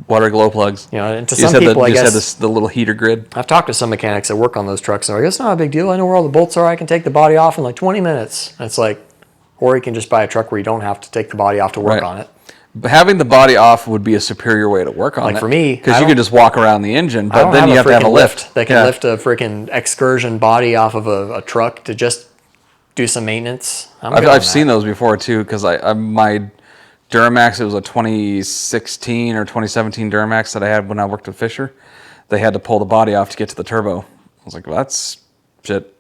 water glow plugs. And to some people, I guess, had the little heater grid. I've talked to some mechanics that work on those trucks, and they're like, it's not a big deal. I know where all the bolts are. I can take the body off in like 20 minutes. And it's like, or you can just buy a truck where you don't have to take the body off to work on it. But having the body off would be a superior way to work on it. Like for me, because you can just walk around the engine, but then you have to have a lift. That can lift a freaking Excursion body off of a truck to just do some maintenance. I've seen those before too, because my Duramax, it was a 2016 or 2017 Duramax that I had when I worked with Fisher. They had to pull the body off to get to the turbo. I was like, well, that's shit,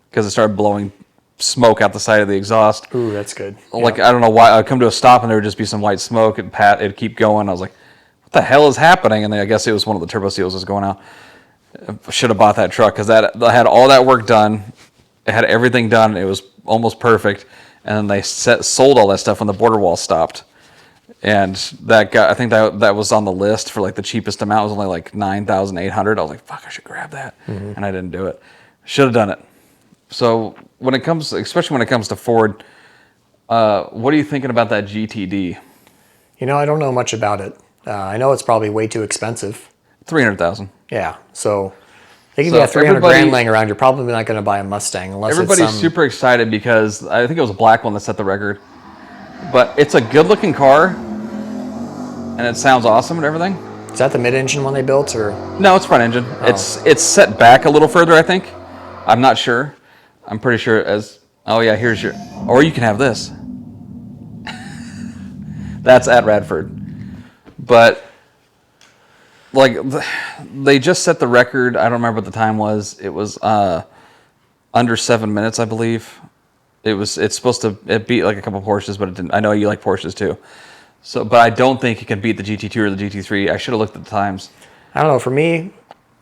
because it started blowing smoke out the side of the exhaust. Ooh, that's good. Like, I don't know why. I'd come to a stop and there would just be some white smoke, and it'd keep going. I was like, what the hell is happening? And then I guess it was one of the turbo seals was going out. I should have bought that truck, because I had all that work done. It had everything done. It was almost perfect. And then they sold all that stuff when the border wall stopped. And that guy, I think that was on the list for like the cheapest amount. It was only like $9,800. I was like, fuck, I should grab that. Mm-hmm. And I didn't do it. Should have done it. So especially when it comes to Ford, what are you thinking about that GTD? I don't know much about it. I know it's probably way too expensive. $300,000. Yeah. So they give you that $300,000 laying around. You're probably not going to buy a Mustang unless everybody's super excited, because I think it was a black one that set the record. But it's a good-looking car, and it sounds awesome and everything. Is that the mid-engine one they built, or? No, it's front engine. Oh. It's set back a little further, I think. I'm not sure. I'm pretty sure here's your, or you can have this. That's at Radford. But like they just set the record. I don't remember what the time was. It was under 7 minutes, I believe. It's supposed to beat like a couple Porsches, but it didn't. I know you like Porsches too. So, but I don't think it can beat the GT2 or the GT3. I should have looked at the times. I don't know. For me,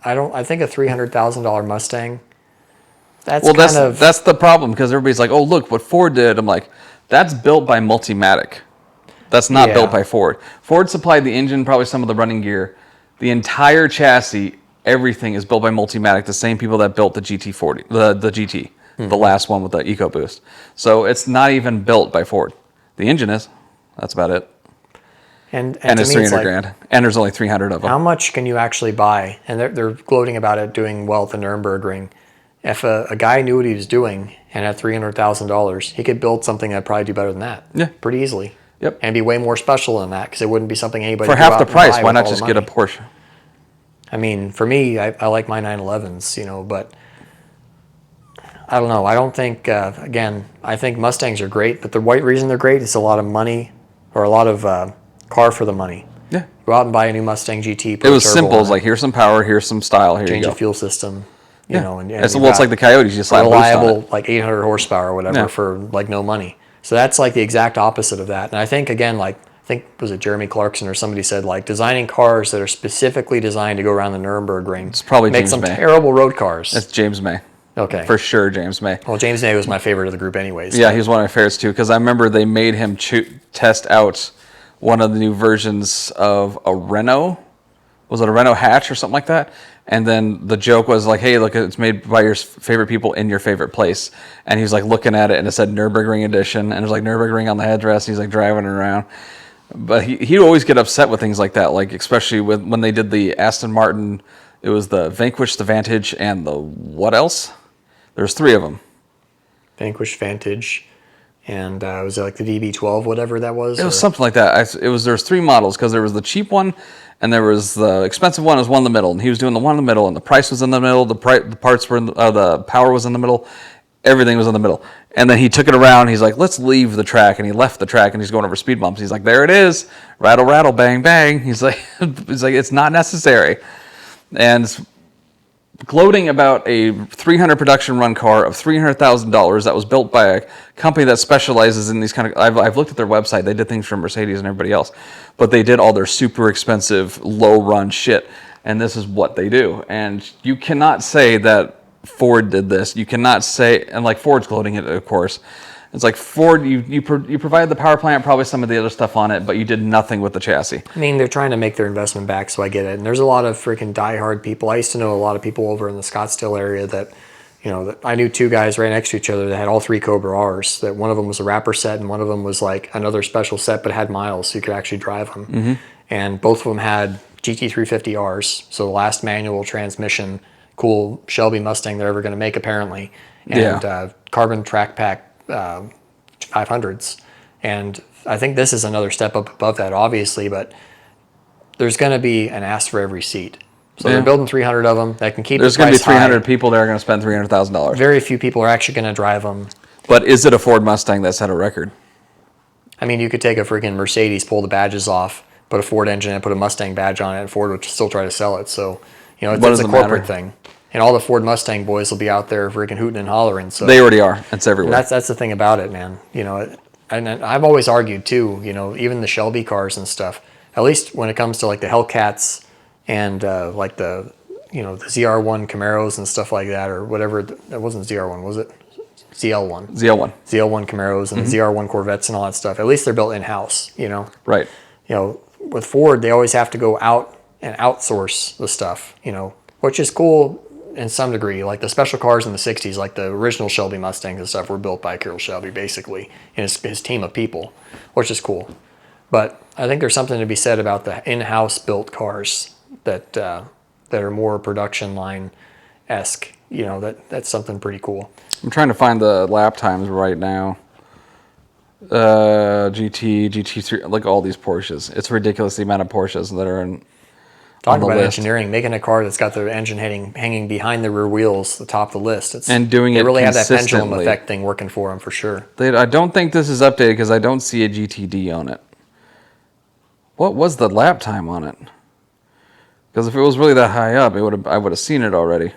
I think a $300,000 Mustang. That's the problem, because everybody's like, oh, look what Ford did. I'm like, that's built by Multimatic. That's not built by Ford. Ford supplied the engine, probably some of the running gear. The entire chassis, everything is built by Multimatic, the same people that built the GT40, the GT, the last one with the EcoBoost. So it's not even built by Ford. The engine is. That's about it. And it's $300,000. And there's only 300 of them. How much can you actually buy? And they're gloating about it doing well at the Nürburgring. If a guy knew what he was doing and had $300,000, he could build something that'd probably do better than that. Yeah. Pretty easily. Yep. And be way more special than that, because it wouldn't be something anybody for half the price. Why not just get a Porsche? I mean, for me, I like my 911s, but I don't know. I don't think, again, I think Mustangs are great, but the reason they're great is a lot of money, or a lot of car for the money. Yeah. Go out and buy a new Mustang GT. It was simple. It's like, here's some power, here's some style, here you go. Change the fuel system. It's like the Coyotes. You slap reliable, like 800 horsepower or whatever for like no money. So that's like the exact opposite of that. And I think, again, was it Jeremy Clarkson or somebody said, like, designing cars that are specifically designed to go around the Nürburgring. It's probably make James some May. Terrible road cars. It's James May. Okay. For sure, James May. Well, James May was my favorite of the group anyways. Yeah, he was one of my favorites too, because I remember they made him test out one of the new versions of a Renault. Was it a Renault hatch or something like that? And then the joke was like, hey, look, it's made by your favorite people in your favorite place. And he was like looking at it, and it said Nürburgring edition, and there's like Nürburgring on the headrest, and he's like driving it around. But he'd always get upset with things like that, like especially when they did the Aston Martin. It was the Vanquish, the Vantage, and the what else? There's 3 of them. Vanquish, Vantage, and was it like the DB12, whatever that was? It was something like that. There's 3 models, because there was the cheap one, and there was the expensive one. Was one in the middle, and he was doing the one in the middle, and the price was in the middle. The parts were the power was in the middle. Everything was in the middle. And then he took it around. He's like, let's leave the track, and he left the track, and he's going over speed bumps. He's like, there it is, rattle, rattle, bang, bang. He's like, it's not necessary. And gloating about a 300 production run car of $300,000 that was built by a company that specializes in these kind of. I've looked at their website. They did things for Mercedes and everybody else, but they did all their super expensive, low run shit. And this is what they do. And you cannot say that Ford did this. You cannot say, and like Ford's gloating it, of course. It's like Ford, you provided the power plant, probably some of the other stuff on it, but you did nothing with the chassis. I mean, they're trying to make their investment back, so I get it. And there's a lot of freaking diehard people. I used to know a lot of people over in the Scottsdale area that, that I knew two guys right next to each other that had all three Cobra R's. That one of them was a wrapper set, and one of them was like another special set, but had miles, so you could actually drive them. Mm-hmm. And both of them had GT350Rs, so the last manual transmission, cool Shelby Mustang they're ever going to make apparently, and carbon track pack 500s. And I think this is another step up above that, obviously, but there's going to be an ask for every seat. So they're building 300 of them that can keep There's the price going to be 300 high. people that are going to spend $300,000. Very few people are actually going to drive them. But is it a Ford Mustang that set a record? I mean, you could take a freaking Mercedes, pull the badges off, put a Ford engine and put a Mustang badge on it, and Ford would still try to sell it. So, it's a corporate thing. And all the Ford Mustang boys will be out there freaking hooting and hollering. So they already are. It's everywhere. That's the thing about it, man. And I've always argued too, even the Shelby cars and stuff, at least when it comes to like the Hellcats and like the ZR1 Camaros and stuff like that, or whatever. That wasn't ZR1, was it? ZL1. ZL1 Camaros and the ZR1 Corvettes and all that stuff. At least they're built in-house, Right. With Ford, they always have to go out and outsource the stuff, which is cool in some degree. Like the special cars in the 60s, like the original Shelby Mustangs and stuff, were built by Carroll Shelby, basically, and his team of people, which is cool. But I think there's something to be said about the in-house built cars that are more production line-esque. That's something pretty cool. I'm trying to find the lap times right now. GT3, like all these Porsches. It's ridiculous the amount of Porsches that are in. Talking about engineering, making a car that's got the engine hanging behind the rear wheels, the top of the list. And doing it They really have that pendulum consistently. effect thing working for them for sure. I don't think this is updated because I don't see a GTD on it. What was the lap time on it? Because if it was really that high up, I would have seen it already.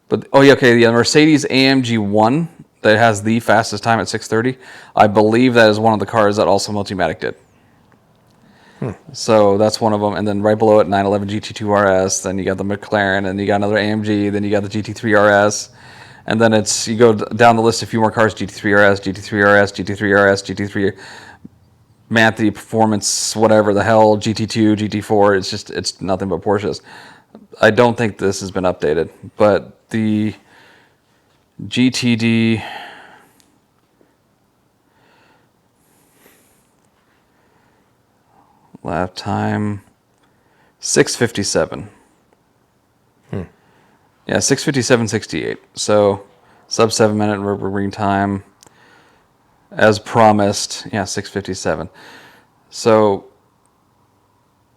But the Mercedes AMG 1 that has the fastest time at 6:30. I believe that is one of the cars that also Multimatic did. So that's one of them, and then right below it, 911 GT2 RS. Then you got the McLaren, and you got another AMG. Then you got the GT3 RS, and then you go down the list a few more cars: GT3 RS, GT3 RS, GT3 RS, GT3 Manthey Performance, whatever the hell, GT2, GT4. It's nothing but Porsches. I don't think this has been updated, but the GTD. Lap time 6:57. Yeah, 6:57.68. So sub 7 minute green time as promised. Yeah, 6:57. So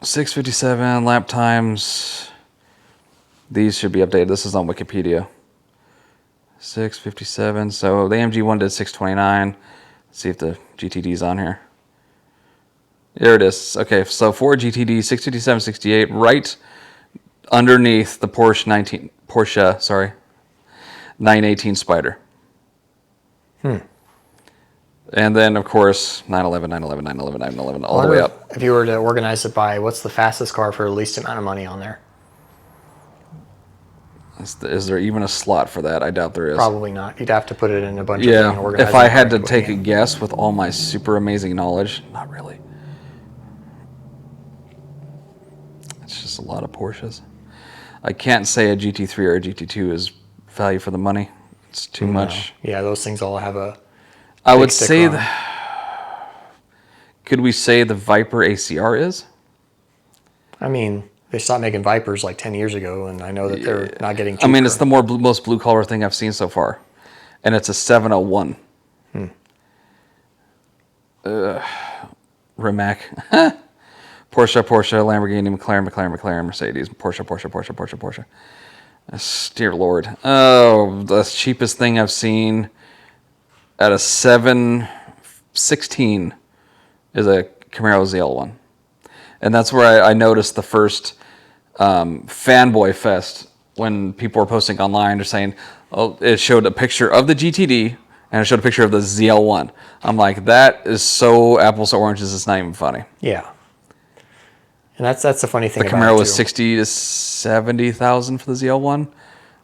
6:57 lap times. These should be updated. This is on Wikipedia. 6:57. So the AMG one did 6:29. Let's see if the GTD's on here. There it is. Okay, so Ford GTD 657.68, right underneath the Porsche 918 Spider. And then, of course, 911, 911, 911, 911, all the way up. If you were to organize it by what's the fastest car for the least amount of money on there? Is there even a slot for that? I doubt there is. Probably not. You'd have to put it in a bunch of different Yeah, organizing if I had to cars, take a guess with all my super amazing knowledge, not really. It's just a lot of Porsches. I can't say a GT3 or a GT2 is value for the money. It's too much. Yeah, those things all have a. I would say could we say the Viper ACR is? I mean, they stopped making Vipers like 10 years ago, and I know that they're not getting cheaper. I mean, it's the most blue collar thing I've seen so far, and it's a 701. Rimac. Porsche, Lamborghini, McLaren, Mercedes, Porsche. Dear Lord. Oh, the cheapest thing I've seen at a 716 is a Camaro ZL1. And that's where I noticed the first fanboy fest when people were posting online, they're saying, oh, it showed a picture of the GTD and it showed a picture of the ZL1. I'm like, that is so apples to oranges, it's not even funny. Yeah. And that's the funny thing The about Camaro it was too. 60 to 70,000 for the ZL1.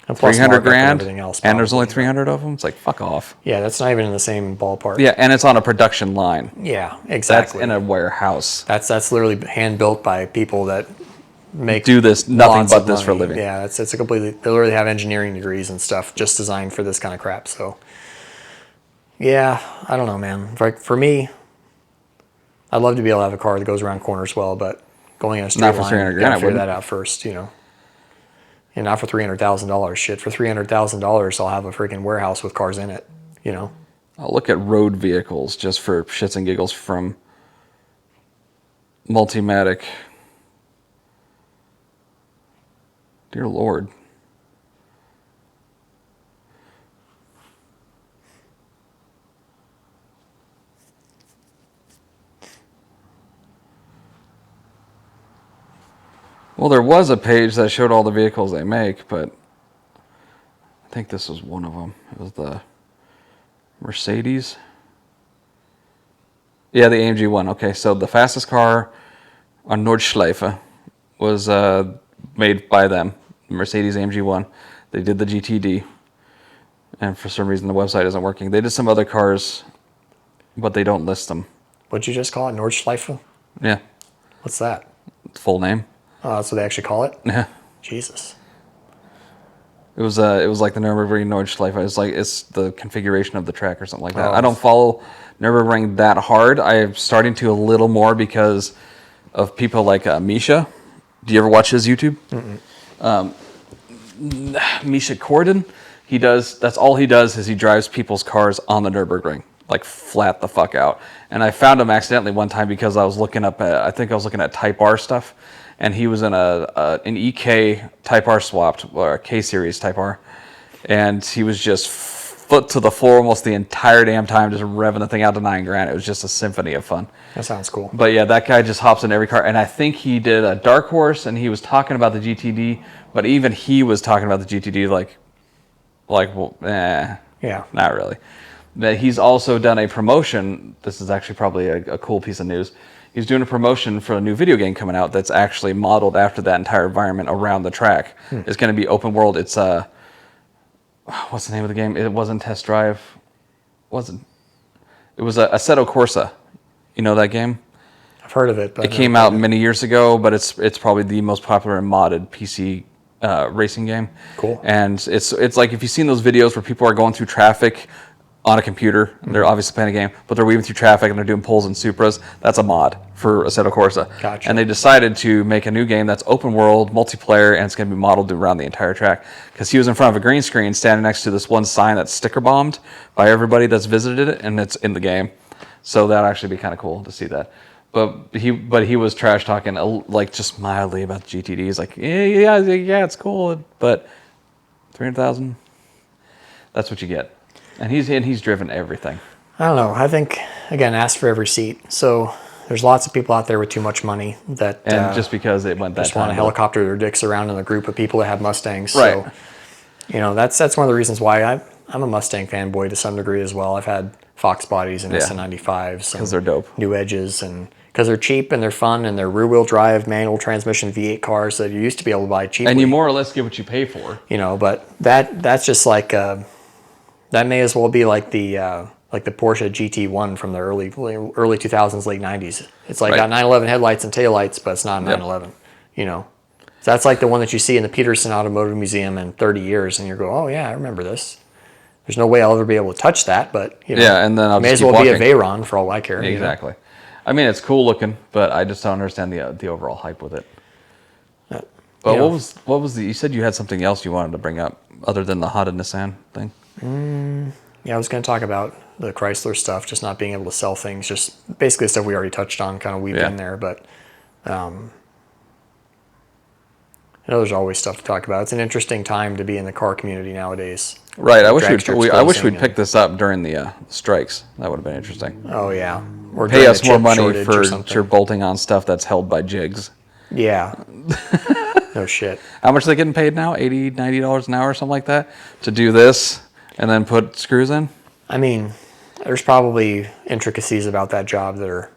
And plus 300 markup and grand, everything else, and there's only probably, 300 of them. It's like, fuck off. Yeah, that's not even in the same ballpark. Yeah, and it's on a production line. Yeah, That's exactly. in a warehouse. That's literally hand built by people that Do this nothing lots but of this for a money. living. Yeah, it's a completely. They literally have engineering degrees and stuff just designed for this kind of crap. So, yeah, I don't know, man. Like for me, I'd love to be able to have a car that goes around corners well, but going in a straight Not for line, 300 you grand, gotta I figure wouldn't. that out first, you know. And not for $300,000. Shit, for $300,000, I'll have a freaking warehouse with cars in it. You know. I'll look at road vehicles just for shits and giggles from Multimatic. Dear Lord. Well, there was a page that showed all the vehicles they make, but I think this was one of them. It was the Mercedes. Yeah, the AMG one. Okay, so the fastest car on Nordschleife was made by them, Mercedes AMG one. They did the GTD, and for some reason the website isn't working. They did some other cars, but they don't list them. What'd you just call it? Nordschleife? Yeah, What's that? full name. Oh, that's what they actually call it? Yeah. Jesus. It was like the Nürburgring Nordschleife. It's the configuration of the track or something like that. Oh. I don't follow Nürburgring that hard. I'm starting to a little more because of people like Misha. Do you ever watch his YouTube? Misha Corden. That's all he does is he drives people's cars on the Nürburgring, like flat the fuck out. And I found him accidentally one time because I was looking up I think I was looking at Type R stuff. And he was in an EK Type R swapped, or a K Series Type R, and he was just foot to the floor almost the entire damn time, just revving the thing out to $9,000. It was just a symphony of fun. That sounds cool. But yeah, that guy just hops in every car, and I think he did a Dark Horse, and he was talking about the GTD, but even he was talking about the GTD like, well, Yeah. not really. But he's also done a promotion. This is actually probably a cool piece of news. He's doing a promotion for a new video game coming out that's actually modeled after that entire environment around the track. It's going to be open world. It's what's the name of the game? It wasn't Test Drive. It was Assetto Corsa. You know that game? I've heard of it, but It came out many years ago, but it's probably the most popular and modded PC racing game. Cool. And it's like if you've seen those videos where people are going through traffic on a computer, and they're obviously playing a game, but they're weaving through traffic and they're doing pulls and Supras. That's a mod for Assetto Corsa. Gotcha. And they decided to make a new game that's open world, multiplayer, and it's going to be modeled around the entire track. Because he was in front of a green screen standing next to this one sign that's sticker bombed by everybody that's visited it, and it's in the game. So that'd actually be kind of cool to see that. But he was trash talking like just mildly about the GTD. He's like, yeah, it's cool, but 300,000. That's what you get. And he's driven everything. I don't know. I think, again, ask for every seat. So there's lots of people out there with too much money that Just because it went that just want to time. helicopter their dicks around in a group of people that have Mustangs. Right. So, you know, that's one of the reasons why I'm a Mustang fanboy to some degree as well. I've had Fox bodies and Yeah. SN95s. Because they're dope. New Edges, and because they're cheap and they're fun and they're rear-wheel drive, manual transmission V8 cars that you used to be able to buy cheaply. And you more or less get what you pay for. You know, but that's just like that may as well be like the Porsche GT1 from the early 2000s, late 90s. It's like Right. got 911 headlights and taillights, but it's not a 911. You know, so that's like the one that you see in the Peterson Automotive Museum in 30 years, and you go, oh yeah, I remember this. There's no way I'll ever be able to touch that, but you know, Yeah, and then I'll may just as keep well be a walking. Veyron for all I care. you know? Exactly. I mean, it's cool looking, but I just don't understand the overall hype with it. But you know. what was you said you had something else you wanted to bring up other than the Honda Nissan thing? Yeah, I was going to talk about the Chrysler stuff, just not being able to sell things, just basically the stuff we already touched on, kind of weaved Yeah. in there. But I know there's always stuff to talk about. It's an interesting time to be in the car community nowadays. Right. I wish Drag strips we'd closing pick this up during the strikes. That would have been interesting. Oh yeah, or Pay during us the more chip money shortage or for something. your bolting on stuff that's held by jigs. Yeah, No shit. How much are they getting paid now? $80, $90 an hour or something like that to do this and then put screws in? I mean, there's probably intricacies about that job that are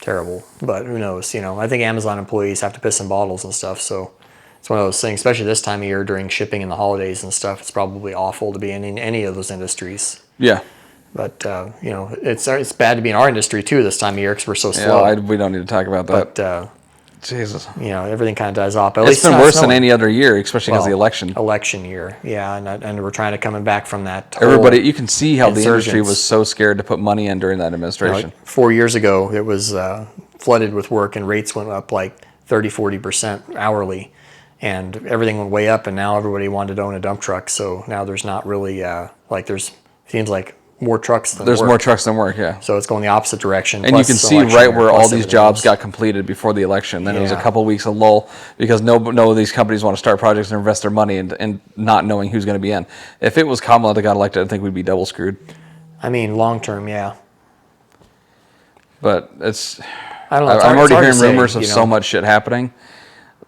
terrible, but who knows? You know, I think Amazon employees have to piss in bottles and stuff, so it's one of those things, especially this time of year during shipping and the holidays and stuff. It's probably awful to be in any of those industries. Yeah. But, you know, it's bad to be in our industry too this time of year because we're so slow. Yeah, we don't need to talk about that. But, Jesus. you know, everything kind of dies off. But at It's least been worse than any other year, especially because of the election. Election year, yeah, and we're trying to coming back from that. Whole Everybody, you can see how the industry insurgence. was so scared to put money in during that administration. 4 years ago, it was flooded with work, and rates went up like 30-40% hourly, and everything went way up. And now everybody wanted to own a dump truck, so now there's not really seems like more trucks than There's work. more trucks than work, yeah. So it's going the opposite direction. And you plus can see election right year, where all plus these everything jobs else. got completed before the election. Then it was a Yeah. couple of weeks of lull because no of these companies want to start projects and invest their money and not knowing who's going to be in. If it was Kamala that got elected, I think we'd be double screwed. I mean, long term, yeah. But it's... I don't know. I'm already hard to hearing say, rumors of you know. so much shit happening.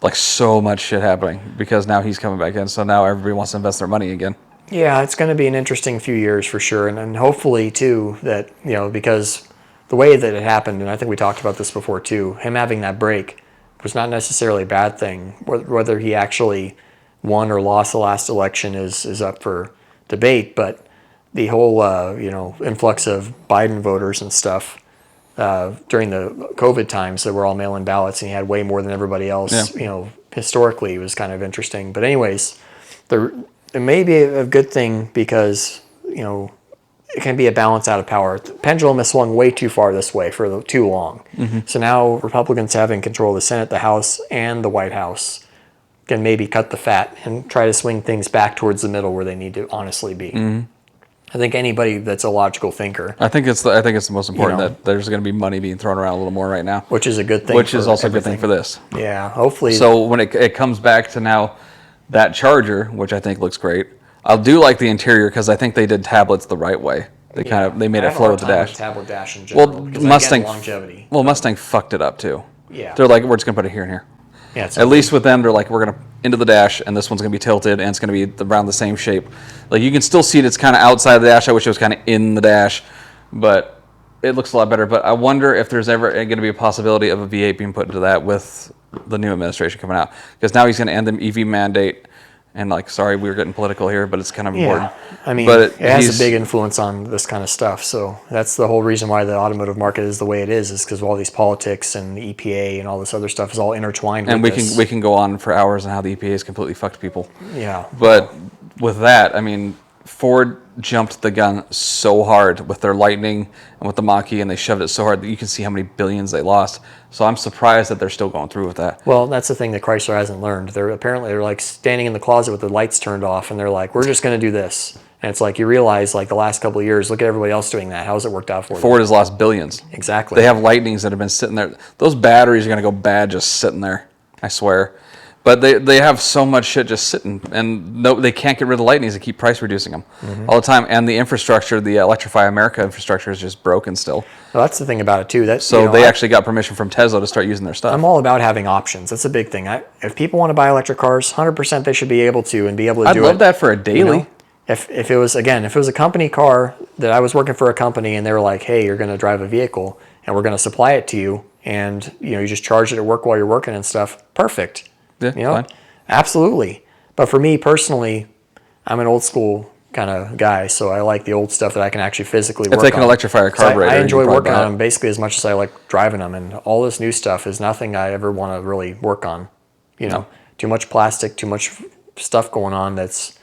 Like so much shit happening because now he's coming back in. So now everybody wants to invest their money again. Yeah, it's going to be an interesting few years for sure, and hopefully too that, you know, because the way that it happened, and I think we talked about this before too, him having that break was not necessarily a bad thing. Whether he actually won or lost the last election is up for debate, but the whole influx of Biden voters and stuff during the COVID times that were all mail-in ballots, and he had way more than everybody else. Yeah. You know, historically, it was kind of interesting. But anyways, it may be a good thing because, you know, it can be a balance out of power. The pendulum has swung way too far this way for too long. Mm-hmm. So now Republicans having control of the Senate, the House, and the White House can maybe cut the fat and try to swing things back towards the middle where they need to honestly be. Mm-hmm. I think anybody that's a logical thinker. I think it's the most important You know, that there's going to be money being thrown around a little more right now. Which is a good thing. Which is also a good thing for this. Yeah, hopefully. So when it comes back to now that Charger, which I think looks great, I do like the interior because I think they did tablets the right way. They made it flow with the dash. Tablet dash in general. Well, Mustang longevity. Well, Mustang fucked it up too. Yeah. They're like, we're just gonna put it here and here. Yeah. It's At least with them, they're like, we're gonna into the dash, and this one's gonna be tilted, and it's gonna be around the same shape. Like you can still see it's kind of outside the dash. I wish it was kind of in the dash, but it looks a lot better. But I wonder if there's ever going to be a possibility of a V8 being put into that with the new administration coming out, because now he's going to end the EV mandate. And like, sorry, we were getting political here, but it's kind of important. I mean, but it has a big influence on this kind of stuff. So that's the whole reason why the automotive market is the way it is because of all these politics and the EPA and all this other stuff is all intertwined. And with this. we can go on for hours on how the EPA has completely fucked people. Yeah. But with that, I mean, Ford jumped the gun so hard with their Lightning and with the Mach-E, and they shoved it so hard that you can see how many billions they lost. So I'm surprised that they're still going through with that. Well, that's the thing that Chrysler hasn't learned. They're like standing in the closet with the lights turned off, and they're like, "We're just going to do this." And it's like you realize, like the last couple of years, look at everybody else doing that. How's it worked out for them? Ford has lost billions. Exactly. They have Lightnings that have been sitting there. Those batteries are going to go bad just sitting there, I swear. But they have so much shit just sitting, and they can't get rid of the Lightnings. They keep price reducing them all the time. And the infrastructure, the Electrify America infrastructure, is just broken still. Well, that's the thing about it too. They actually got permission from Tesla to start using their stuff. I'm all about having options. That's a big thing. If people want to buy electric cars, 100% they should be able to and be able to do it. I'd love that for a daily. You know? If it was a company car that I was working for a company and they were like, hey, you're going to drive a vehicle and we're going to supply it to you, and you just charge it at work while you're working and stuff. Perfect. Yeah, fine. Absolutely. But for me personally, I'm an old school kind of guy, so I like the old stuff that I can actually physically work on. If they can electrify a carburetor, I enjoy you can working probably buy on them basically as much as I like driving them, and all this new stuff is nothing I ever want to really work on. Too much plastic, too much stuff going on that's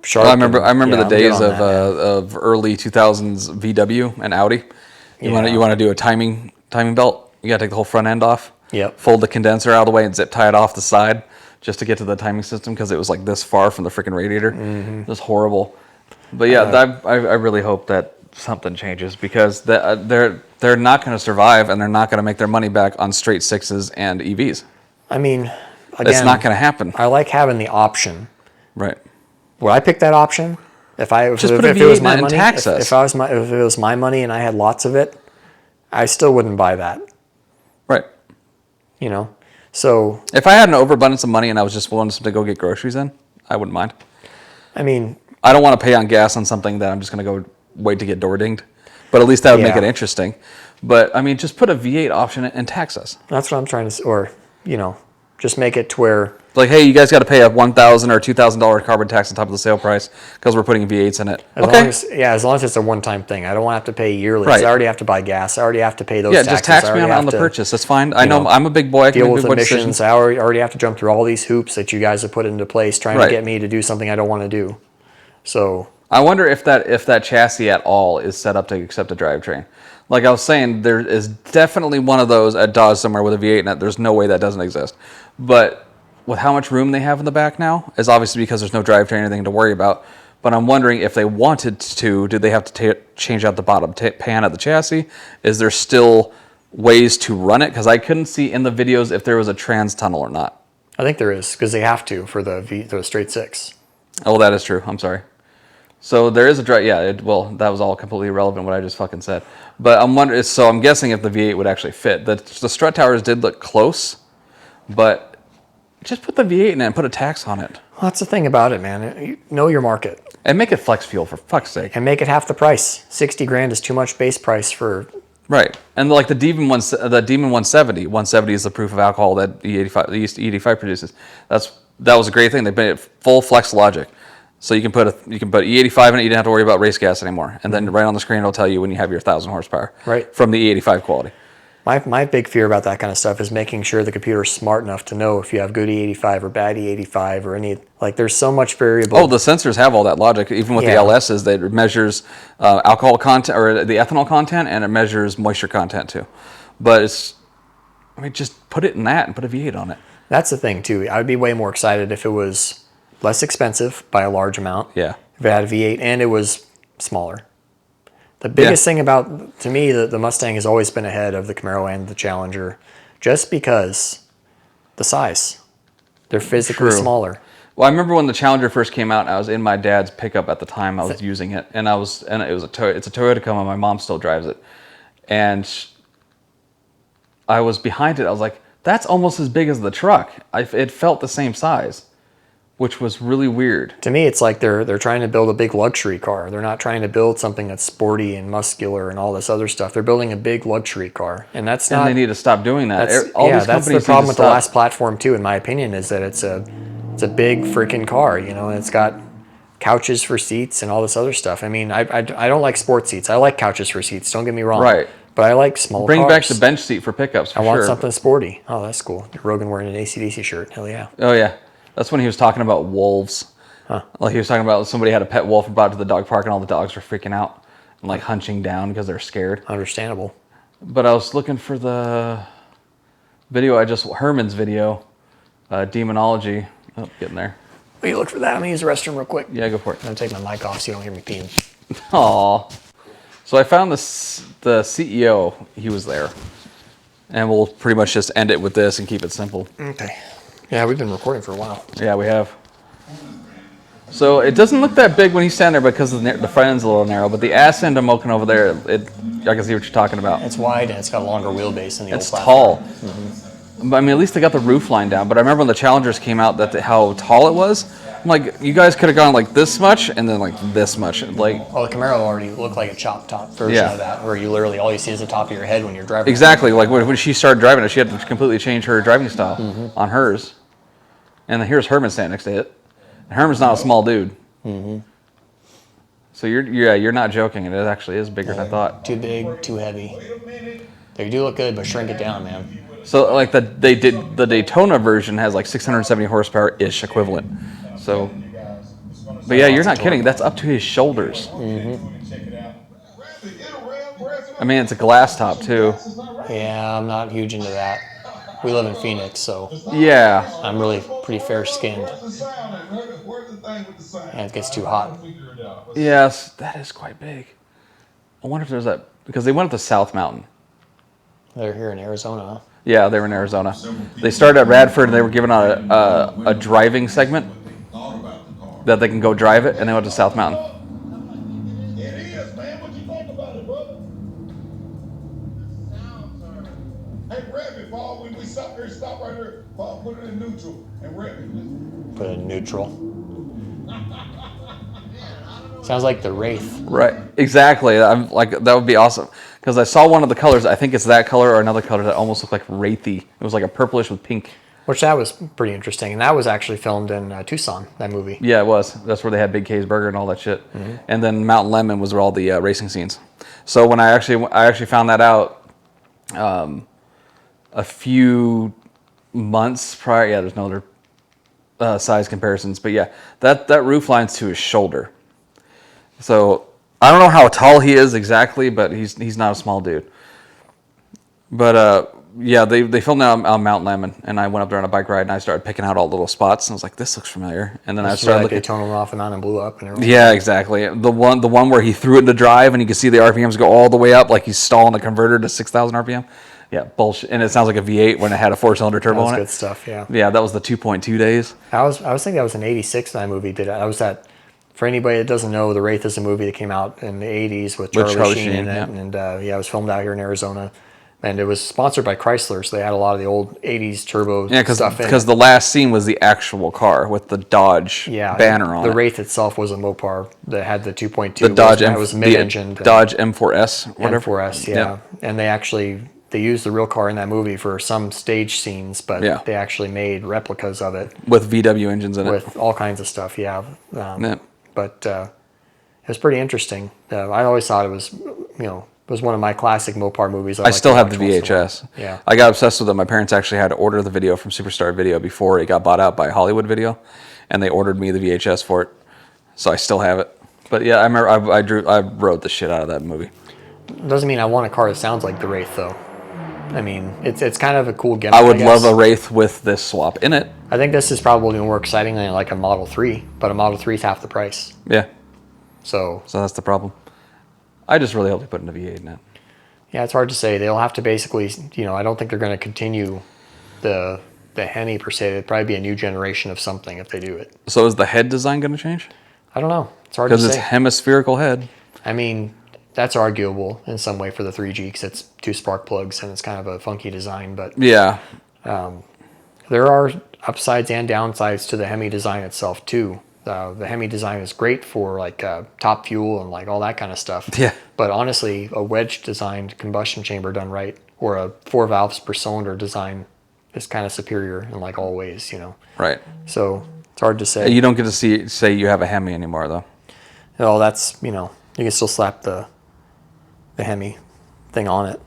sharp. Well, I remember the I'm days good on that, of early 2000s VW and Audi. You want to do a timing belt. You got to take the whole front end off. Yep. Fold the condenser out of the way and zip tie it off the side just to get to the timing system because it was like this far from the freaking radiator. Mm-hmm. It was horrible. But yeah, I really hope that something changes because they're not going to survive and they're not going to make their money back on straight sixes and EVs. I mean, again, it's not going to happen. I like having the option. Right. Would I pick that option? If it was my money, if it was my money and I had lots of it, I still wouldn't buy that. Right. So, If I had an overabundance of money and I was just willing to go get groceries in, I wouldn't mind. I mean, I don't want to pay on gas on something that I'm just going to go wait to get door dinged. But at least that would make Yeah. it interesting. But, I mean, just put a V8 option in and tax us. that's what I'm trying to, or, just make it to where, Like, hey, you guys got to pay a $1,000 or $2,000 carbon tax on top of the sale price because we're putting V8s in it. as long as it's a one-time thing. I don't want to have to pay yearly. 'Cause Right. I already have to buy gas. I already have to pay those Yeah, taxes. just tax I me already on have the to purchase. That's fine. I know know, I'm a big boy. I can deal make with big boy emissions. decisions. I already have to jump through all these hoops that you guys have put into place trying Right. to get me to do something I don't want to do. So, I wonder if that chassis at all is set up to accept a drivetrain. Like I was saying, there is definitely one of those at Dodge somewhere with a V8 in it. There's no way that doesn't exist. But with how much room they have in the back now, is obviously because there's no drivetrain or anything to worry about. But I'm wondering if they wanted to, did they have to change out the bottom pan of the chassis? Is there still ways to run it? Because I couldn't see in the videos if there was a trans tunnel or not. I think there is, because they have to for the straight six. Oh, that is true. I'm sorry. So there is a drive. Yeah, well, that was all completely irrelevant what I just fucking said. But I'm wondering. So I'm guessing if the V8 would actually fit. The strut towers did look close, but just put the V8 in it and put a tax on it Well, that's the thing about it, man. You know your market and make it flex fuel for fuck's sake. and make it half the price. 60 grand is too much base price for. Right. And like the Demon 170. 170 is the proof of alcohol that E85 produces. That was a great thing. They made it full flex logic. So you can put E85 in it, you don't have to worry about race gas anymore. And then right on the screen it'll tell you when you have your 1,000 horsepower. Right. From the E85 quality. My big fear about that kind of stuff is making sure the computer's smart enough to know if you have good E85 or bad E85 or any, like there's so much variable. Oh, the sensors have all that logic. Even with the Yeah. LSs, that it measures alcohol content or the ethanol content, and it measures moisture content too. But just put it in that and put a V8 on it. That's the thing too. I would be way more excited if it was less expensive by a large amount. Yeah. If it had a V8 and it was smaller. The biggest thing about, to me, the Mustang has always been ahead of the Camaro and the Challenger just because the size. They're physically True. smaller. Well, I remember when the Challenger first came out, and I was in my dad's pickup at the time. I was using it, and it's a Toyota Tacoma. My mom still drives it, and I was behind it. I was like, "That's almost as big as the truck." It felt the same size, which was really weird. To me, it's like they're trying to build a big luxury car. They're not trying to build something that's sporty and muscular and all this other stuff. They're building a big luxury car, and that's not. And they need to stop doing that. That's, All these that's the companies problem need with to the stop. last platform too, in my opinion, is that it's a big freaking car. And it's got couches for seats and all this other stuff. I mean, I don't like sports seats. I like couches for seats. Don't get me wrong. Right. But I like small Bring cars. back the bench seat for pickups. For I want sure. something sporty. Oh, that's cool. Rogan wearing an AC/DC shirt. Hell yeah. Oh yeah, that's when he was talking about wolves. Like he was talking about somebody had a pet wolf and brought it to the dog park, and all the dogs were freaking out and like hunching down because they're scared. Understandable. But I was looking for the video. Herman's video, demonology. Oh, getting there. Will you look for that? I'm gonna use the restroom real quick. Yeah, go for it. I'm gonna take my mic off so you don't hear me peeing. Aw. So I found the CEO. He was there, and we'll pretty much just end it with this and keep it simple. Okay. Yeah, we've been recording for a while. Yeah, we have. So it doesn't look that big when he's standing there because the front end's a little narrow, but the ass end I'm looking over there, I can see what you're talking about. It's wide and it's got a longer wheelbase than the It's old tall. platform. But I mean, at least they got the roof line down. But I remember when the Challengers came out, how tall it was. I'm like, you guys could have gone like this much and then like this much. Like Oh, the Camaro already looked like a chop top version Yeah. of that, where you literally all you see is the top of your head when you're driving. exactly. Like when she started driving it, she had to completely change her driving style on hers. And then here's Herman standing next to it. And Herman's not a small dude. So you're not joking. It actually is bigger than I thought. Too big, too heavy. They do look good, but shrink it down, man. So like the Daytona version has like 670 horsepower ish equivalent. So, but yeah, you're not kidding. That's up to his shoulders. I mean, it's a glass top too. Yeah, I'm not huge into that. We live in Phoenix, so Yeah. I'm really pretty fair skinned. And it gets too hot. Yes, that is quite big. I wonder if there's because they went up the South Mountain. They're here in Arizona, huh? Yeah, they were in Arizona. They started at Radford and they were given a driving segment that they can go drive it, and they went to South Mountain. Hey, rev it, Paul. When we stop here, stop right here. Paul, put it in neutral and rev it. Put it in neutral. Sounds like the Wraith. Right. Exactly. I'm like, that would be awesome. Because I saw one of the colors. I think it's that color or another color that almost looked like wraithy. It was like a purplish with pink. Which that was pretty interesting. And that was actually filmed in Tucson, that movie. Yeah, it was. That's where they had Big K's Burger and all that shit. And then Mountain Lemon was where all the racing scenes. So when I actually found that out a few months prior. Yeah, there's no other size comparisons. But yeah, that roof line's to his shoulder. So I don't know how tall he is exactly, but he's not a small dude. But yeah, they filmed that on Mount Lemon, and I went up there on a bike ride, and I started picking out all the little spots, and I was like, "This looks familiar." And then I started looking. Daytona went off and on and blew up and everything. Yeah, exactly. The one where he threw it into drive, and you can see the RPMs go all the way up, like he's stalling a converter to 6,000 RPM. Yeah, bullshit. And it sounds like a V8 when it had a 4-cylinder turbo That on was it. good stuff, yeah. Yeah, that was the 2.2 days. I was thinking that was in '86 that movie did it. I was at, for anybody that doesn't know, The Wraith is a movie that came out in the '80s with Charlie Sheen in it, yeah. and yeah, it was filmed out here in Arizona, and it was sponsored by Chrysler, so they had a lot of the old '80s turbo stuff in it. Because the last scene was the actual car with the Dodge banner on it. The Wraith itself was a Mopar that had the 2.2. The Dodge that was mid-engine. Dodge M4S, whatever. M4S, yeah. And they used the real car in that movie for some stage scenes, but Yeah. they actually made replicas of it With VW engines in it. with all kinds of stuff, yeah. Yeah. But it was pretty interesting. I always thought it was, it was one of my classic Mopar movies. I still have the VHS. Yeah. I got obsessed with it. My parents actually had to order the video from Superstar Video before it got bought out by Hollywood Video, and they ordered me the VHS for it. So I still have it. But yeah, I remember I wrote the shit out of that movie. Doesn't mean I want a car that sounds like the Wraith, though. I mean, it's kind of a cool gimmick. I would guess. love a Wraith with this swap in it. I think this is probably more exciting than like a Model 3, but a Model 3 is half the price. Yeah. So that's the problem. I just really hope they put in a V8 in it. Yeah, it's hard to say. They'll have to basically, I don't think they're going to continue the Hemi per se. It'd probably be a new generation of something if they do it. So is the head design going to change? I don't know. It's hard to say. Because it's hemispherical head. I mean, that's arguable in some way for the 3G because it's 2 spark plugs and it's kind of a funky design. But yeah, there are upsides and downsides to the Hemi design itself too. The Hemi design is great for like top fuel and like all that kind of stuff. Yeah. But honestly, a wedge designed combustion chamber done right or a 4 valves per cylinder design is kind of superior in like all ways, Right. So it's hard to say. You don't get to say you have a Hemi anymore though. Oh, that's, you can still slap the Hemi thing on it.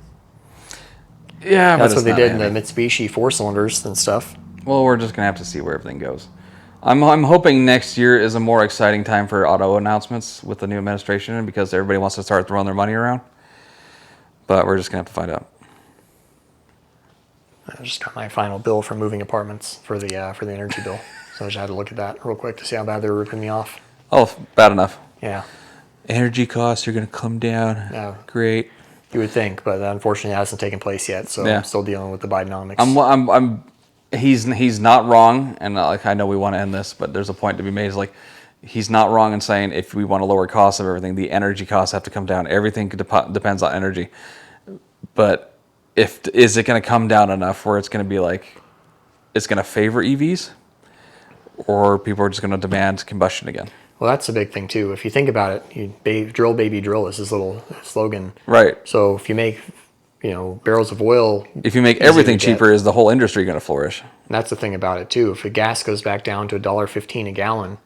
Yeah, that's but what they did in the Mitsubishi 4-cylinders and stuff. Well, we're just gonna have to see where everything goes. I'm hoping next year is a more exciting time for auto announcements with the new administration because everybody wants to start throwing their money around. But we're just gonna have to find out. I just got my final bill for moving apartments for the energy bill, so I just had to look at that real quick to see how bad they were ripping me off. Oh, bad enough. Yeah. Energy costs are gonna come down. Yeah. Great. You would think, but unfortunately, it hasn't taken place yet. So Yeah. I'm still dealing with the Bidenomics. He's not wrong, and like I know we want to end this, but there's a point to be made. Is like he's not wrong in saying if we want to lower costs of everything, the energy costs have to come down. Everything depends on energy, but is it going to come down enough where it's going to be like it's going to favor EVs, or people are just going to demand combustion again? Well, that's a big thing too. If you think about it, drill baby drill is his little slogan. Right. So if you make barrels of oil. If you make everything cheaper, is the whole industry going to flourish? And that's the thing about it too. If the gas goes back down to $1.15 a gallon,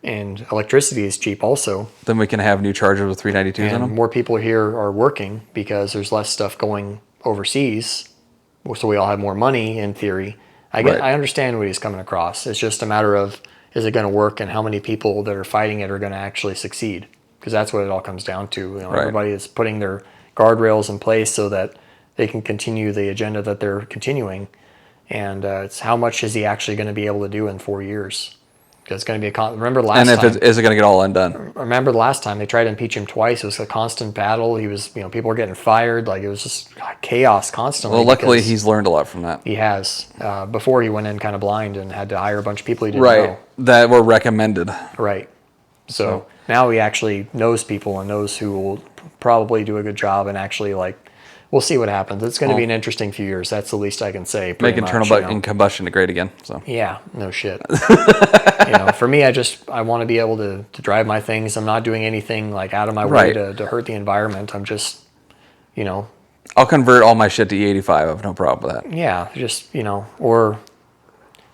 and electricity is cheap also, then we can have new chargers with 392s in and them. more people here are working because there's less stuff going overseas, so we all have more money in theory. I understand what he's coming across. It's just a matter of is it going to work and how many people that are fighting it are going to actually succeed, because that's what it all comes down to. Everybody is putting their guardrails in place so that they can continue the agenda that they're continuing, and it's how much is he actually going to be able to do in 4 years? Because it's going to be remember the last time. Is it going to get all undone? Remember the last time they tried to impeach him twice? It was a constant battle. He was, people were getting fired. Like it was just chaos constantly. Well, luckily he's learned a lot from that. He has. Before he went in kind of blind and had to hire a bunch of people he didn't know. That were recommended. Right. So now he actually knows people and knows who will probably do a good job and actually like we'll see what happens. It's going to be Well, an interesting few years. That's the least I can say. Make pretty internal much, you know. combustion great again. So Yeah, no shit. For me, I want to be able to drive my things. I'm not doing anything like out of my way Right. to hurt the environment. I'm just, I'll convert all my shit to E85. I have no problem with that. yeah, or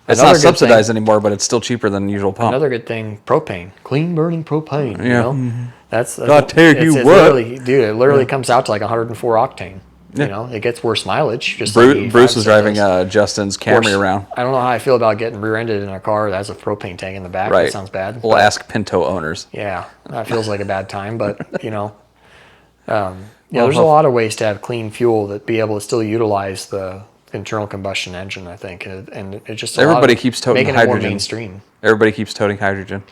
It's another not good subsidized thing, anymore, but it's still cheaper than the usual pump. another good thing, propane, clean burning propane. You Yeah. know, that's God tell you it's what. literally, dude, it literally comes out to like 104 octane. Yeah. It gets worse mileage. Just like Bruce 85 was driving does. Justin's Of course, Camry around. I don't know how I feel about getting rear-ended in a car that has a propane tank in the back. Right. That sounds bad. We'll but- ask Pinto owners. Yeah, that feels like a bad time, but Well, there's a lot of ways to have clean fuel that be able to still utilize the internal combustion engine. I think, and it just Everybody keeps toting making it more hydrogen. mainstream, Everybody keeps toting hydrogen.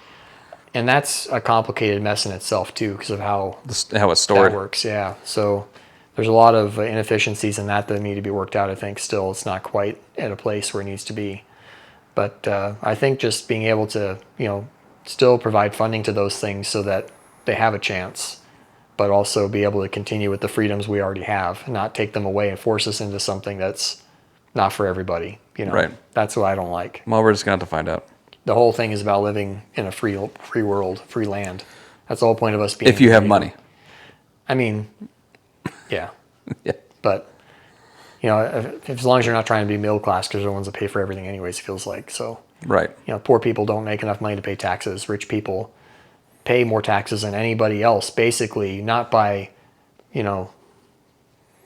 and that's a complicated mess in itself too, because of how How it's stored. that works. Yeah, so there's a lot of inefficiencies in that need to be worked out. I think still it's not quite at a place where it needs to be, but I think just being able to still provide funding to those things so that they have a chance, but also be able to continue with the freedoms we already have, and not take them away and force us into something that's not for everybody. Right. That's what I don't like. Well, we're just going to have to find out. The whole thing is about living in a free world, free land. That's the whole point of us being. If you have here. money. I mean, yeah, Yeah. but if, as long as you're not trying to be middle class, because they're the ones that pay for everything anyways, it feels like. So Right. poor people don't make enough money to pay taxes. Rich people pay more taxes than anybody else, basically, not by,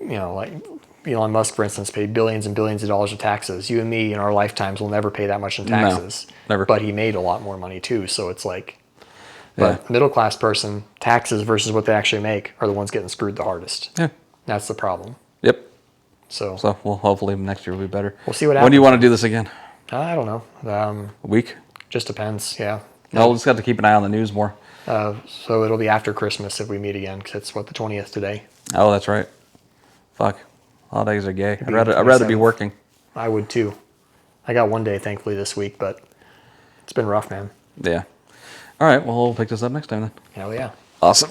like Elon Musk, for instance, paid billions and billions of dollars of taxes. You and me in our lifetimes will never pay that much in taxes. never. But he made a lot more money too. So it's like, Yeah. but middle class person, taxes versus what they actually make are the ones getting screwed the hardest. Yeah. That's the problem. Yep. So So, well, hopefully next year will be better. We'll see what When do you happens. want to do this again? I don't know. A week? Just depends. Yeah. No, we'll just have to keep an eye on the news more. So it'll be after Christmas if we meet again, because it's the 20th today. Oh, that's right. Fuck. Holidays are gay. be I'd rather be 27th. working. I would too. I got one day, thankfully, this week, but it's been rough, man. Yeah. All right. Well, we'll pick this up next time then. Hell yeah. Awesome.